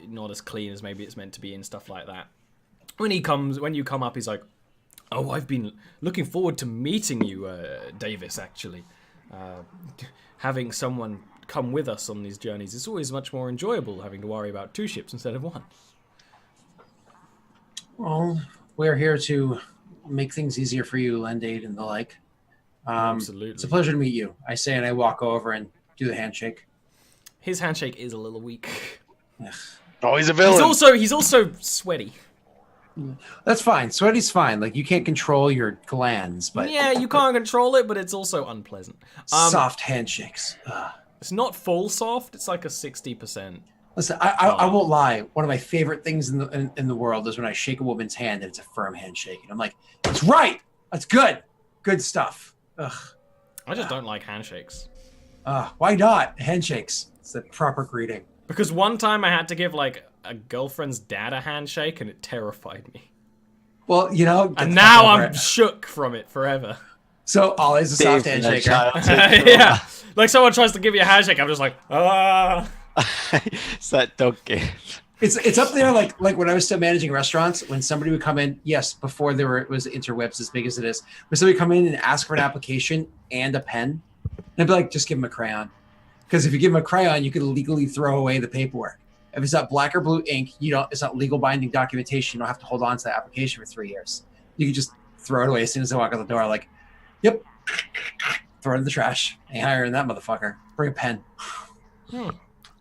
not as clean as maybe it's meant to be and stuff like that. When you come up, he's like, "Oh, I've been looking forward to meeting you, Davis, actually. Having someone come with us on these journeys is always much more enjoyable, having to worry about two ships instead of one." Well, we're here to make things easier for you, lend aid and the like. Absolutely. It's a pleasure to meet you. I say, and I walk over and do the handshake. His handshake is a little weak. Ugh. Oh, he's a villain. He's also sweaty. That's fine. Sweaty's fine. Like, you can't control your glands, but Yeah, you can't control it, but it's also unpleasant. soft handshakes. Ugh. It's not full soft. It's like a 60%. Listen, I won't lie. One of my favorite things in the world is when I shake a woman's hand and it's a firm handshake, and I'm like, "That's right. That's good. Good stuff." Ugh. I just don't like handshakes. Why not? Handshakes. It's the proper greeting. Because one time I had to give like a girlfriend's dad a handshake, and it terrified me. Well, you know, And now I'm shook from it forever. so always a soft handshake. Yeah, like someone tries to give you a handshake, I'm just like, ah. It's that dog game. It's up there like when I was still managing restaurants, when somebody would come in, yes, before it was interwebs as big as it is, when somebody would come in and ask for an application and a pen, and I'd be like, just give them a crayon. Because if you give them a crayon, you can legally throw away the paperwork. If it's not black or blue ink, it's not legal binding documentation. You don't have to hold on to the application for 3 years. You can just throw it away as soon as they walk out the door. Like, yep, throw it in the trash. Ain't hiring that motherfucker. Bring a pen.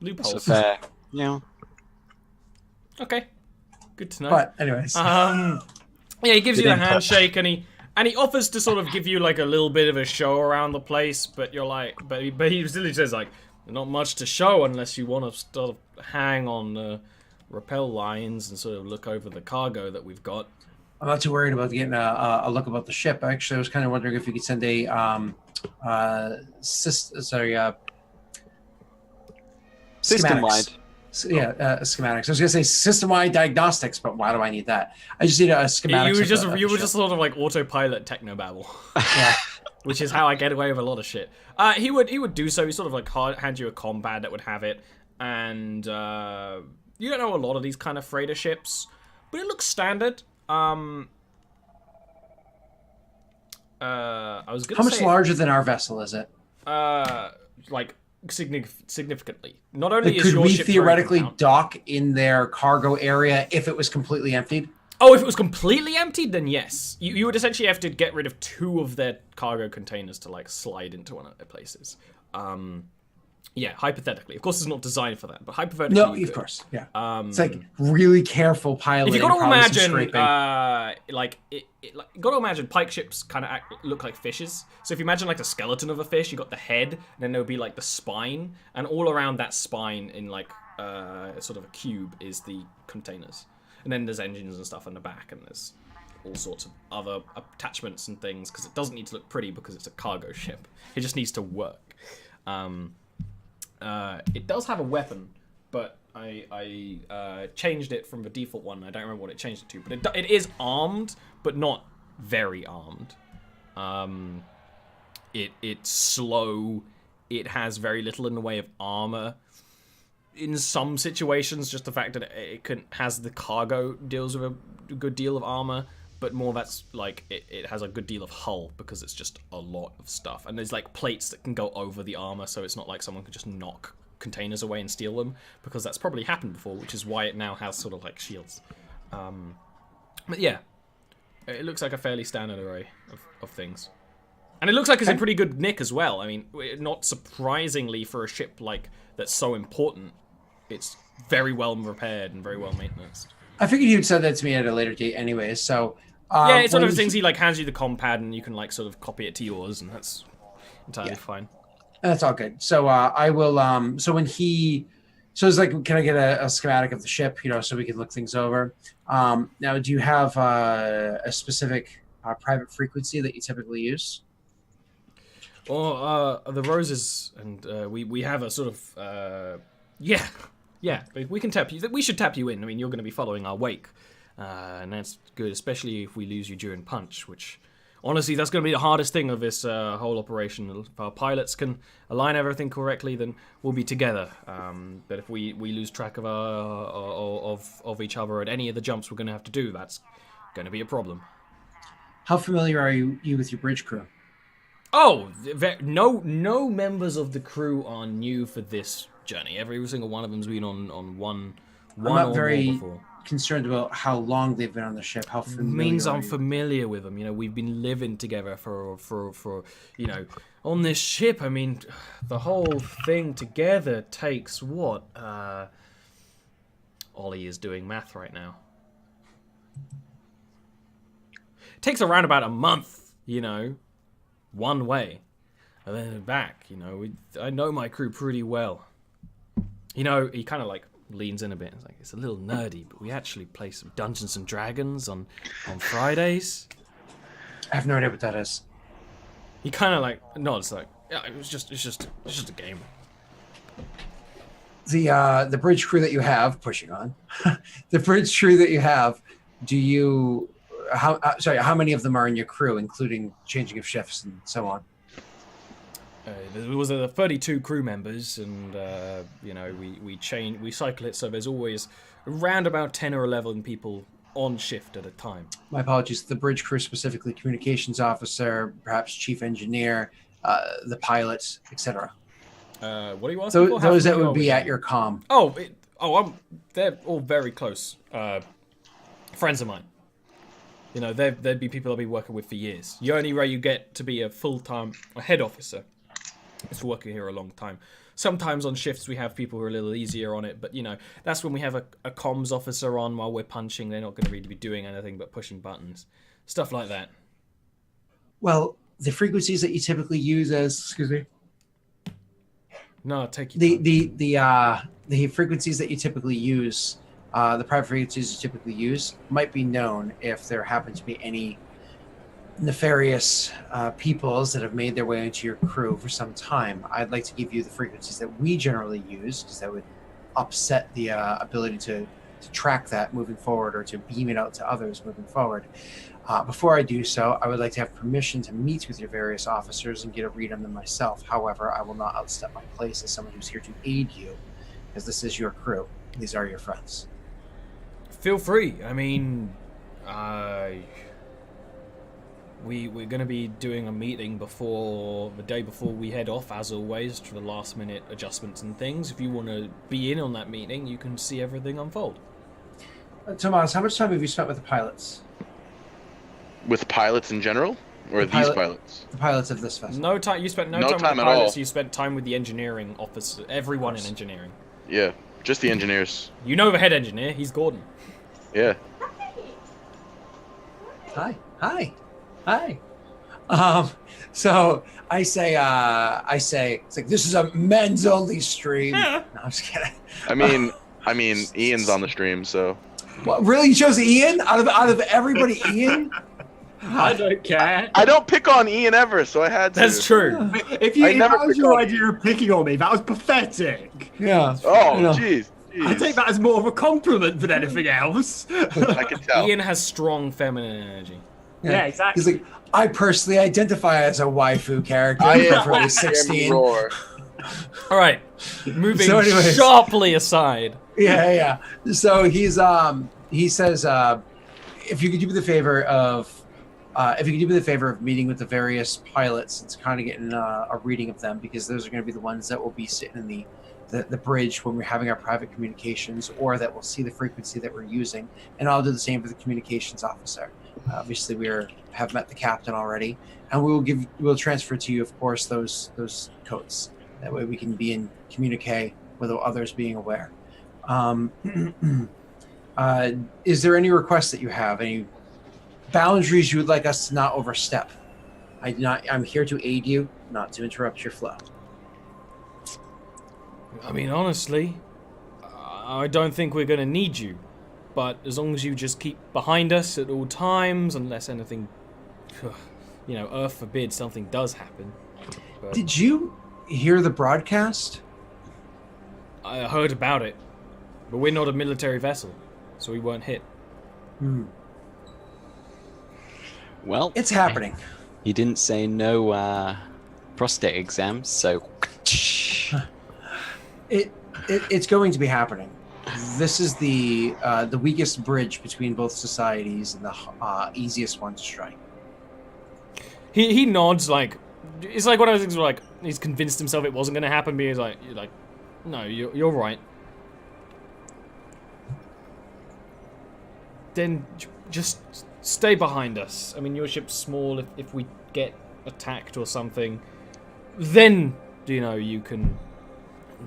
Loopholes. So fair. Yeah. Okay, good to know. But anyways, Yeah, he gives you the input. handshake, and he offers to sort of give you like a little bit of a show around the place, but you're like, but he still says like, not much to show unless you want to sort of hang on the rappel lines and sort of look over the cargo that we've got. I'm not too worried about getting a look about the ship. Actually, I was kind of wondering if you could send a System-wide. Schematics. I was gonna say system-wide diagnostics, but why do I need that? I just need a schematic. You were just sort of like autopilot technobabble. Yeah. Which is how I get away with a lot of shit. He would do so. He sort of like hand you a compad that would have it, and you don't know a lot of these kind of freighter ships, but it looks standard. I was gonna How much say, larger than our vessel is it? like significantly. Not only is Could your we ship theoretically carrying dock in their cargo area if it was completely emptied? Oh, if it was completely emptied, then yes. You would essentially have to get rid of 2 of their cargo containers to like slide into one of their places. Yeah, hypothetically. Of course, it's not designed for that, but hypothetically, No, you of could. course. Yeah. It's like really careful piloting. If you got to probably some imagine, scraping. you got to imagine pike ships kind of look like fishes. So if you imagine like the skeleton of a fish, you got the head, and then there would be like the spine, and all around that spine in like sort of a cube is the containers, and then there's engines and stuff in the back, and there's all sorts of other attachments and things because it doesn't need to look pretty because it's a cargo ship. It just needs to work. It does have a weapon, but I changed it from the default one. I don't remember what it changed it to, but it is armed, but not very armed. It's slow. It has very little in the way of armor. In some situations, just the fact that it has the cargo deals with a good deal of armor, but more that's like it has a good deal of hull because it's just a lot of stuff. And there's like plates that can go over the armor, so it's not like someone can just knock containers away and steal them, because that's probably happened before, which is why it now has sort of like shields. But yeah, it looks like a fairly standard array of things. And it looks like it's in pretty good nick as well. I mean, not surprisingly for a ship like that's so important, it's very well repaired and very well maintained. I figured you'd said that to me at a later date anyway, so... yeah, it's one of those things he like hands you the compad and you can like sort of copy it to yours, and that's entirely fine. That's all good. So I will... So when he... So it's like, can I get a schematic of the ship, so we can look things over? Now, do you have a specific private frequency that you typically use? Well, the roses, and we have a sort of... Yeah, we can tap you. We should tap you in. I mean, you're going to be following our wake, and that's good, especially if we lose you during punch, which, honestly, that's going to be the hardest thing of this whole operation. If our pilots can align everything correctly, then we'll be together. But if we lose track of of each other at any of the jumps we're going to have to do, that's going to be a problem. How familiar are you with your bridge crew? Oh, no members of the crew are new for this journey. Every single one of them's been on one or more before. concerned about how long they've been on the ship. How familiar Means are I'm you? familiar with them. You know, we've been living together for you know, on this ship. I mean, the whole thing together takes what? Ollie is doing math right now. It takes around about a month, you know, one way, and then back. You know, I know my crew pretty well. You know, he kind of like leans in a bit. It's like, it's a little nerdy, but we actually play some Dungeons and Dragons on Fridays. I have no idea what that is. He kind of like nods, like, yeah, it's just a game. The bridge crew that you have pushing on, the bridge crew that you have. Do you? How many of them are in your crew, including changing of shifts and so on? There was 32 crew members, and you know, we cycle it, so there's always around about 10 or 11 people on shift at a time. My apologies. The bridge crew, specifically communications officer, perhaps chief engineer, the pilots, etc. What are you asking for? Those that would be at your comm. They're all very close friends of mine. You know, they'd be people I've been working with for years. The only way you get to be a full-time head officer is for working here a long time. Sometimes on shifts we have people who are a little easier on it, but you know, that's when we have a comms officer on while we're punching. They're not going to really be doing anything but pushing buttons. Stuff like that. Well, the frequencies that you typically use No, take your time. the frequencies that you typically use, the private frequencies you typically use, might be known if there happen to be any nefarious peoples that have made their way into your crew for some time. I'd like to give you the frequencies that we generally use, because that would upset the ability to track that moving forward, or to beam it out to others moving forward. Before I do so, I would like to have permission to meet with your various officers and get a read on them myself. However, I will not outstep my place as someone who's here to aid you, as this is your crew. These are your friends. Feel free. I mean, we're going to be doing a meeting the day before we head off, as always, for the last minute adjustments and things. If you want to be in on that meeting, you can see everything unfold. Tomas, how much time have you spent with the pilots? With pilots in general, or these pilots? The pilots of this vessel. No time. You spent no time with the pilots. You spent time with the engineering officer. Everyone in engineering. Yeah, just the engineers. You know the head engineer. He's Gordon. Yeah. Hi. So I say, it's like, this is a men's only stream. No, I'm just kidding. I mean, Ian's on the stream, so. What, really? You chose Ian out of everybody? Ian? I don't care. I don't pick on Ian ever, so I had to. That's true. If that was your idea of picking on me, that was pathetic. Yeah. Oh, jeez. I take that as more of a compliment than anything else. I can tell. Ian has strong feminine energy. Yeah, exactly. He's like, I personally identify as a waifu character. I am preferably 16. Roar. All right, moving So anyways. sharply aside. Yeah. So he says, if you could do me the favor of meeting with the various pilots and kind of getting a reading of them, because those are going to be the ones that will be sitting in the bridge when we're having our private communications, or that will see the frequency that we're using. And I'll do the same for the communications officer. Obviously, have met the captain already, and we'll transfer to you, of course, those codes. That way we can be in communique without others being aware. Is there any requests that you have? Any boundaries you would like us to not overstep? I'm here to aid you, not to interrupt your flow. I mean, honestly, I don't think we're going to need you. But as long as you just keep behind us at all times, unless anything, you know, earth forbid something does happen. But Did you hear the broadcast? I heard about it, but we're not a military vessel, so we weren't hit. Well, It's happening. he didn't say no prostate exams, so. It's going to be happening. This is the weakest bridge between both societies and the easiest one to strike. He nods like, it's like one of those things where like he's convinced himself it wasn't going to happen, but he's like, no, you're right. then just stay behind us. I mean, your ship's small. If we get attacked or something, then you can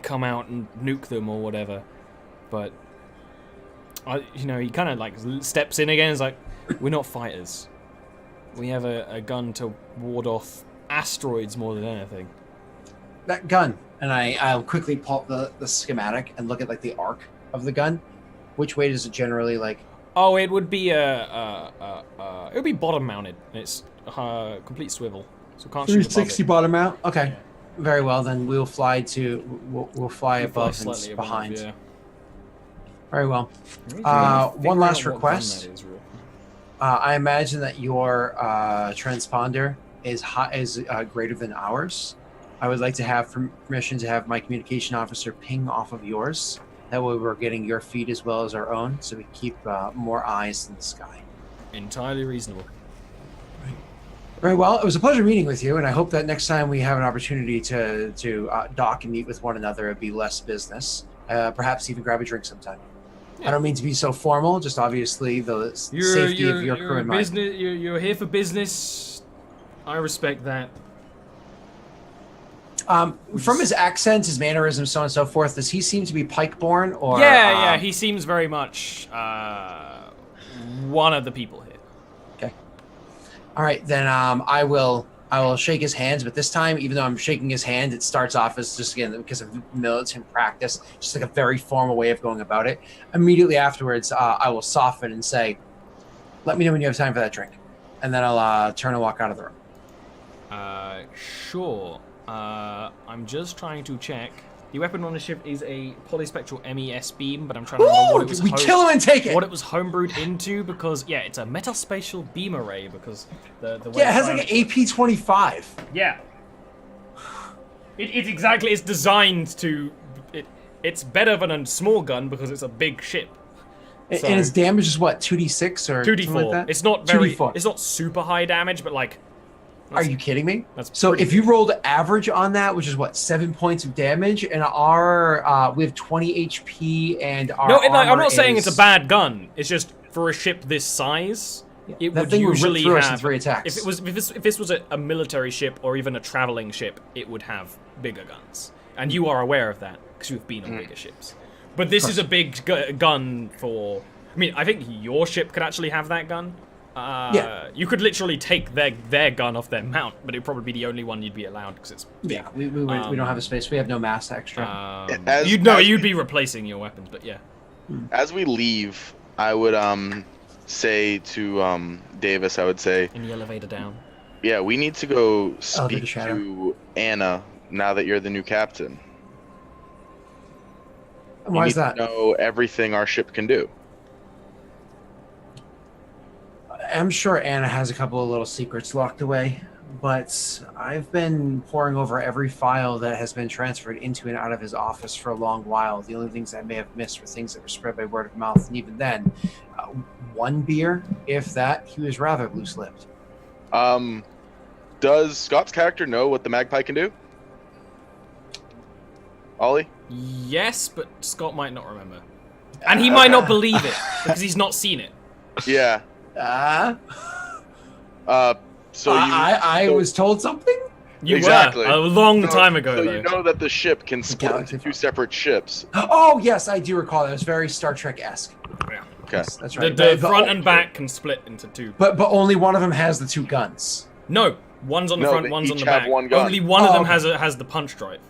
come out and nuke them or whatever. But he kind of like steps in again. Is like, we're not fighters. We have a gun to ward off asteroids more than anything. That gun, and I'll quickly pull up the schematic and look at like the arc of the gun. Which way does it generally like? Oh, it would be it would be bottom mounted. It's complete swivel, so can't shoot above 360 it. bottom out. Okay, yeah. Very well. Then we'll fly above and behind. Yeah. Very well. One last request. I imagine that your transponder is greater than ours. I would like to have permission to have my communication officer ping off of yours. That way we're getting your feed as well as our own, so we keep more eyes in the sky. Entirely reasonable. Very well. It was a pleasure meeting with you, and I hope that next time we have an opportunity to dock and meet with one another, it'd be less business. Perhaps even grab a drink sometime. Yeah. I don't mean to be so formal, just obviously the safety of your crew and mine. You're here for business. I respect that. From his accent, his mannerisms, so on and so forth, does he seem to be Pike-born, or? Yeah, he seems very much one of the people here. Okay. All right, then I will shake his hands, but this time, even though I'm shaking his hand, it starts off as just, again, because of military practice, just like a very formal way of going about it. Immediately afterwards, I will soften and say, "Let me know when you have time for that drink," and then I'll turn and walk out of the room. Sure. I'm just trying to check. The weapon on the ship is a polyspectral MES beam, but I'm trying to remember what it was. We kill him and take it. What it was homebrewed into, because it's a metaspatial beam array. Because the way it has like an AP-25. Yeah. It's designed to. It's better than a small gun because it's a big ship. So, and its damage is what, 2d6 or 2d4? Like that? It's not very. 2d4. It's not super high damage, but like. Are you kidding me? So if you rolled average on that, which is what, 7 points of damage, and we have 20 HP, and our I'm not saying it's a bad gun. It's just for a ship this size, it would usually have 3 attacks. If this was a military ship or even a traveling ship, it would have bigger guns, and you are aware of that because you've been on bigger ships. But this is a big gun for. I mean, I think your ship could actually have that gun. You could literally take their gun off their mount, but it'd probably be the only one you'd be allowed because it's big. Yeah, we don't have a space. We have no mass extra. You'd be replacing your weapons, but yeah. As we leave, I would say to Davis, I would say in the elevator down. Yeah, we need to go speak to Anna now that you're the new captain. Why is that? To know everything our ship can do. I'm sure Anna has a couple of little secrets locked away, but I've been poring over every file that has been transferred into and out of his office for a long while. The only things I may have missed were things that were spread by word of mouth, and even then, one beer, if that, he was rather loose-lipped. Does Scott's character know what the magpie can do? Ollie? Yes, but Scott might not remember. And he might not believe it, because he's not seen it. Yeah. So I was told something? You were a long time ago. So you know that the ship can split into 2 separate ships. Oh yes, I do recall that. It was very Star Trek-esque. Yeah. Okay. Yes, that's right. The front and back can split into 2. But only one of them has the 2 guns. No, one's on the front, one's on the back. One gun. Only one of them has the punch drive.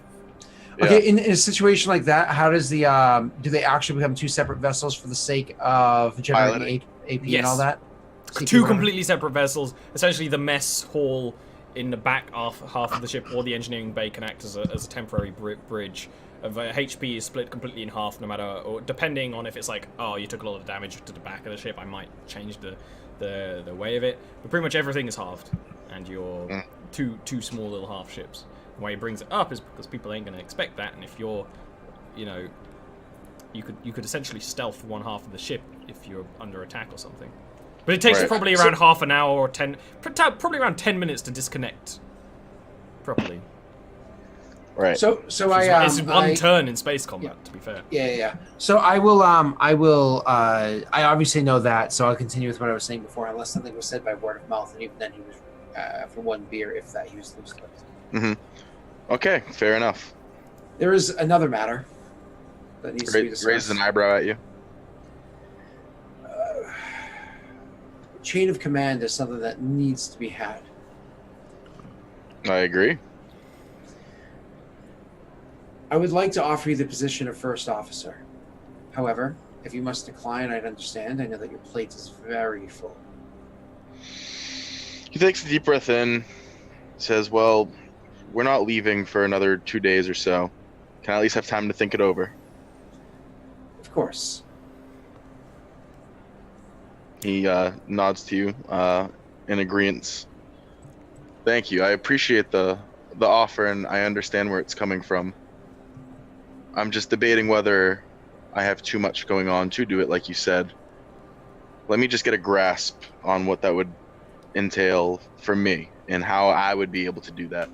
Yeah. Okay, in a situation like that, how does the do they actually become 2 separate vessels for the sake of generating AP and all that? 2 completely separate vessels. Essentially, the mess hall in the back half of the ship, or the engineering bay, can act as a temporary bridge. HP is split completely in half, no matter, or depending on if it's like, oh, you took a lot of damage to the back of the ship, I might change the way of it. But pretty much everything is halved, and you're two small little half ships. The way he brings it up is because people ain't going to expect that, and if you're, you could essentially stealth one half of the ship if you're under attack or something. But it takes probably around half an hour or probably around 10 minutes to disconnect properly. Right. So It's one turn in space combat, to be fair. Yeah. So I will. I obviously know that. So I'll continue with what I was saying before, unless something was said by word of mouth, and even then he was for one beer, if that he was loose lipped. Mm-hmm. Okay, fair enough. There is another matter that needs to be discussed. Raises an eyebrow at you. Chain of command is something that needs to be had. I agree. I would like to offer you the position of first officer. However, if you must decline, I'd understand. I know that your plate is very full. He takes a deep breath in, says, well, we're not leaving for another 2 days or so. Can I at least have time to think it over? Of course. He nods to you in agreement. Thank you. I appreciate the offer, and I understand where it's coming from. I'm just debating whether I have too much going on to do it, like you said. Let me just get a grasp on what that would entail for me and how I would be able to do that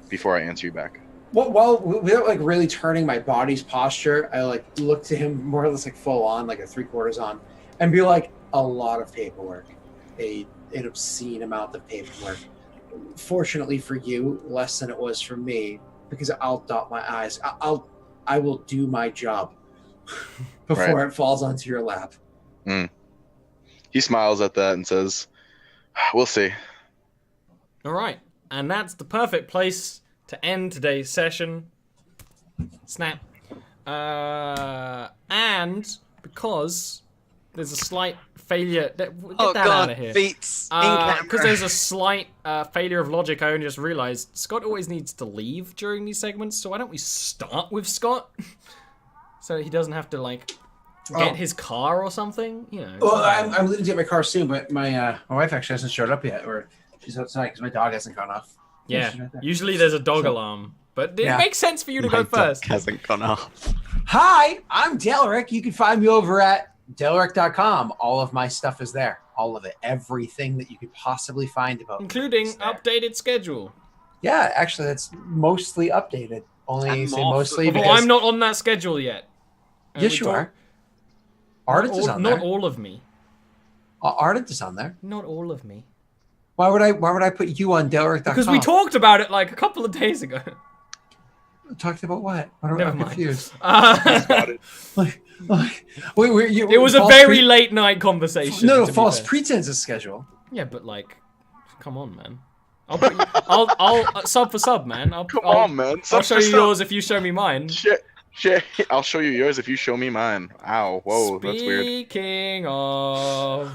before I answer you back. Well, without like really turning my body's posture, I like look to him more or less like full on, like a 3/4 on, and be like, a lot of paperwork, an obscene amount of paperwork. Fortunately for you, less than it was for me, because I'll dot my I's. I will do my job before it falls onto your lap. He smiles at that and says, we'll see. All right, and that's the perfect place to end today's session. Snap. And because there's a slight failure. Get that out of here. Feats. Because there's a slight failure of logic, I only just realized Scott always needs to leave during these segments, so why don't we start with Scott? So he doesn't have to, like, get his car or something, you know. Well, I'm leaving to get my car soon, but my wife actually hasn't showed up yet, or she's outside because my dog hasn't gone off. Yeah, she's right there. usually there's a dog alarm, but it makes sense for you to go first. Hasn't gone off. Hi, I'm Delric. You can find me over at Delric.com. All of my stuff is there. All of it. Everything that you could possibly find about including updated schedule. Yeah, actually, that's mostly updated. Only say mostly because I'm not on that schedule yet. Yes, you are. Ardent is on there. Not all of me. Ardent is on there. Not all of me. Why would I put you on Delric.com? Because we talked about it like a couple of days ago. Talked about what? Never I'm mind. confused. It was a very late night conversation. No, false pretenses schedule. Yeah, but like, come on, man. I'll sub for sub, man. Come on, man. I'll show you yours if you show me mine. Shit. I'll show you yours if you show me mine. Ow, whoa, that's weird. Speaking of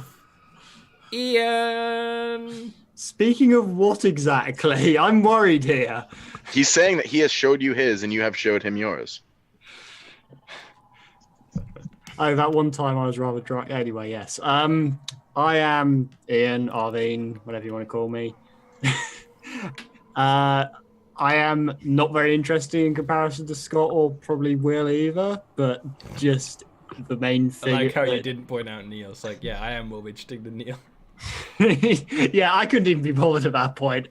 Ian. Speaking of what exactly? I'm worried here. He's saying that he has showed you his and you have showed him yours. Oh, that one time I was rather drunk. Anyway, yes. I am Ian, Arvine, whatever you want to call me. I am not very interesting in comparison to Scott or probably Will either, but just the main thing. I like how you didn't point out Neil. It's like, yeah, I am more interesting than Neil. Yeah, I couldn't even be bothered at that point.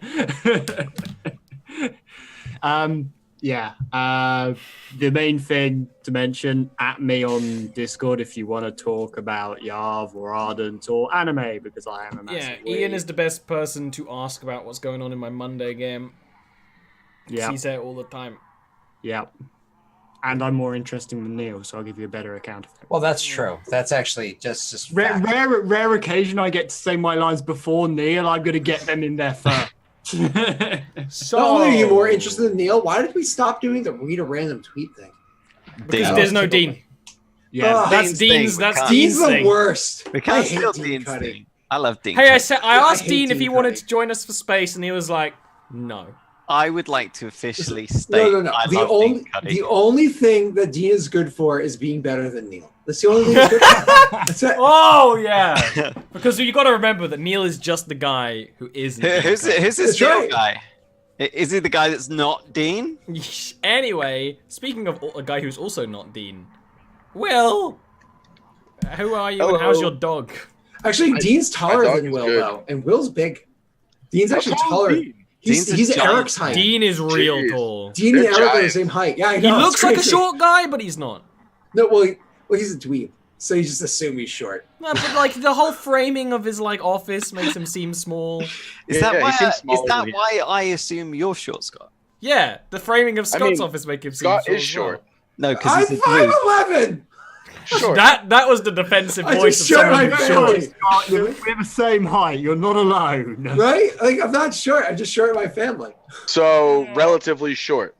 The main thing to mention, at me on Discord if you want to talk about Yarv or Ardent or anime, because I am a massive Ian is the best person to ask about what's going on in my Monday game. Yeah, he's there all the time. Yeah, and I'm more interesting than Neil, so I'll give you a better account of it. Well, that's true. That's actually just rare occasion I get to say my lines before Neil. I'm going to get them in there first. So, not only are you more interested than Neil, why did we stop doing the read a random tweet thing? Because there's no Dean. Yeah, that's Dean's. Dean's the worst. We can't steal Dean's thing. I love Dean. Hey, I asked Dean if he wanted to join us for space, and he was like, "No." I would like to officially state no. The only thing that Dean is good for is being better than Neil. That's the only thing he's good for. That's it. Oh, yeah. Because you got to remember that Neil is just the guy who isn't. Who's this Neil guy? Is he the guy that's not Dean? Anyway, speaking of a guy who's also not Dean, Will, who are you and how's your dog? Actually, Dean's taller than Will, though, and Will's big. Dean's actually taller. Dean's a He's giant. Eric's height. Dean is real Jeez. tall. Dean and They're Eric are the giants. same height. Yeah, I He know. it's looks like a crazy. short guy, but he's not. No, well, he's a dweeb, so you just assume he's short. No, but like the whole framing of his like office makes him seem small. Is Yeah, that he why? seems Is smaller that than he why I assume you're short, Scott? Yeah, the framing of Scott's mean, office makes him seem Scott short. is as well. short. No, I'm because he's a dweeb. 5'11". Sure. That was the defensive I voice just of showed someone my who's family. short. Scott, we're the same height. You're not alone. Right? Like I'm not short. I'm just short of my family. So relatively short.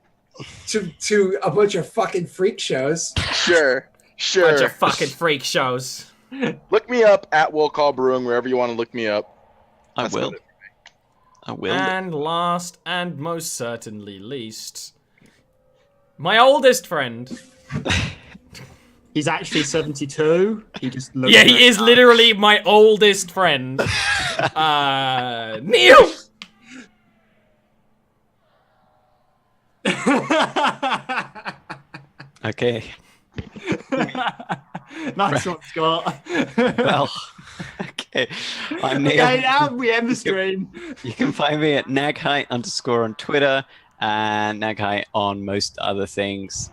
To a bunch of fucking freak shows. Sure. Bunch of fucking freak shows. Look me up at Will Call Brewing wherever you want to look me up. I That's will. about it. I will. And last and most certainly least, my oldest friend. He's actually 72. He just looks. Yeah, he is literally my oldest friend. Neil. Okay. Nice one, Scott. Well. Okay. I'm Neil. Okay, now we end the stream. You can find me at nagheight_ on Twitter and nagheight on most other things.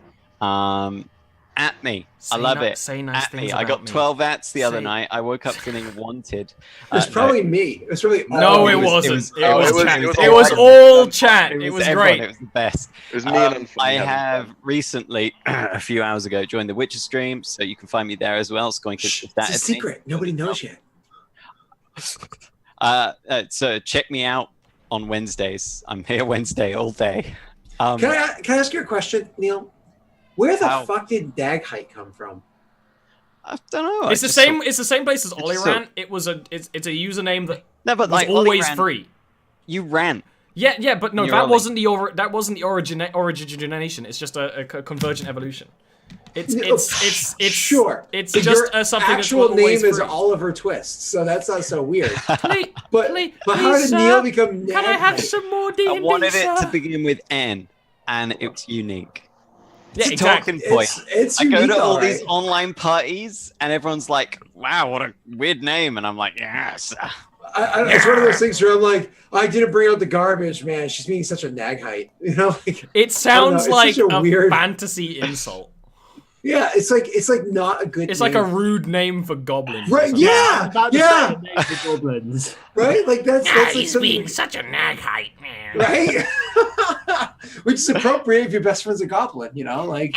At me. I love it. Say nice At things me. I about got me. 12 ats the other Say- night. I woke up feeling wanted. It was probably me. It was probably No, all it of us. wasn't. It oh, was it was- chat. it was It all was right. all chat. It was everyone. great. It was the best. It was me and Unfunny I having have fun. recently, a few hours ago, joined the Witcher stream, so you can find me there as well. It's going to Shh, that it's a secret. Nobody knows yet. So check me out on Wednesdays. I'm here Wednesday all day. Can I ask you a question, Neil? Where the How? fuck did Dagheight come from? I don't know. It's the same. It's the same place as just Olirant. It was a. It's a username that No, but was like always Ollie ran- free. You ran. Yeah, but no, You're that Ollie. wasn't the origination. It's just a convergent evolution. It's Sure. It's But just your something that's actual always name is free. Oliver Twist, so that's not so weird. Please, But please, but how did please, Neil sir, become Can I have Dagheight? some more D&D, I wanted it sir? to begin with N, and it's unique. Yeah, It's a exactly. talking point. It's I go unique, to all all these right. online parties, and everyone's like, "Wow, what a weird name!" And I'm like, "Yes." It's one of those things where I'm like, I didn't bring out the garbage, man. She's being such a Nagheight, you know? Like, It sounds it's like such a a weird- fantasy insult. yeah, it's like not a good. It's like a name. rude name for goblins. or Right, something. yeah, I'm about to yeah. say the name for goblins. right. Like that's like He's something, being such a naghite, man. right? Which is appropriate if your best friend's a goblin, you know? Like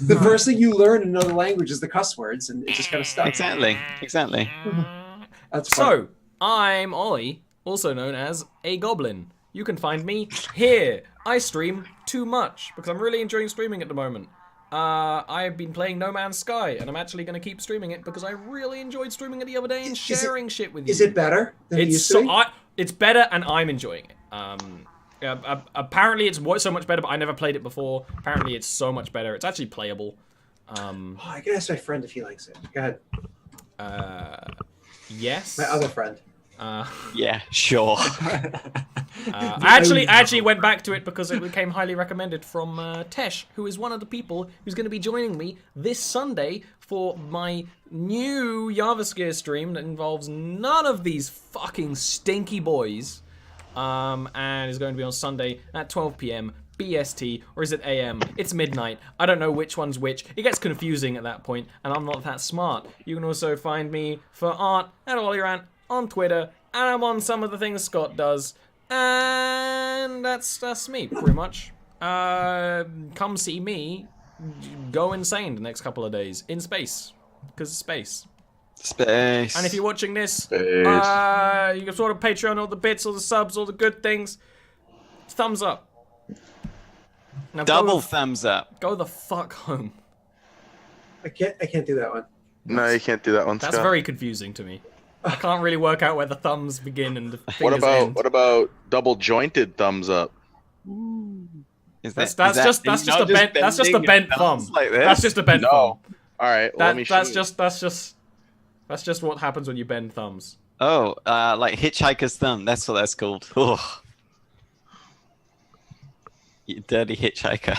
the first thing you learn in another language is the cuss words, and it just kind of stuck. Exactly. That's funny. So, I'm Ollie, also known as a goblin. You can find me here. I stream too much because I'm really enjoying streaming at the moment. I've been playing No Man's Sky, and I'm actually going to keep streaming it because I really enjoyed streaming it the other day and Is it- sharing shit with you. Is it better than it It's used to be? it's better, and I'm enjoying it. Apparently, it's so much better, but I never played it before. Apparently, it's so much better. It's actually playable. Oh, I can ask my friend if he likes it. Go ahead. Yes. My other friend. Yeah, sure. I actually went back to it because it became highly recommended from Tesh, who is one of the people who's going to be joining me this Sunday for my new Yavaskir stream that involves none of these fucking stinky boys. And is going to be on Sunday at 12 p.m. BST, or is it AM? It's midnight. I don't know which one's which. It gets confusing at that point, and I'm not that smart. You can also find me for art at olirant on Twitter, and I'm on some of the things Scott does. And that's me, pretty much. Come see me go insane the next couple of days in space, because it's space. Space. And if you're watching this, Space. you can sort of Patreon, all the bits, all the subs, all the good things. Thumbs up. Now Double thumbs up. go the fuck home. I can't do that one. No, you can't do that one, That's Scott. very confusing to me. I can't really work out where the thumbs begin and the What fingers end. about double jointed thumbs up? Is That's just a bent bending thumb. thumbs like this? That's just a bent No. thumb. All right, well, let me show That's you. just what happens when you bend thumbs. Oh, like hitchhiker's thumb. That's what that's called. Oh. You dirty hitchhiker.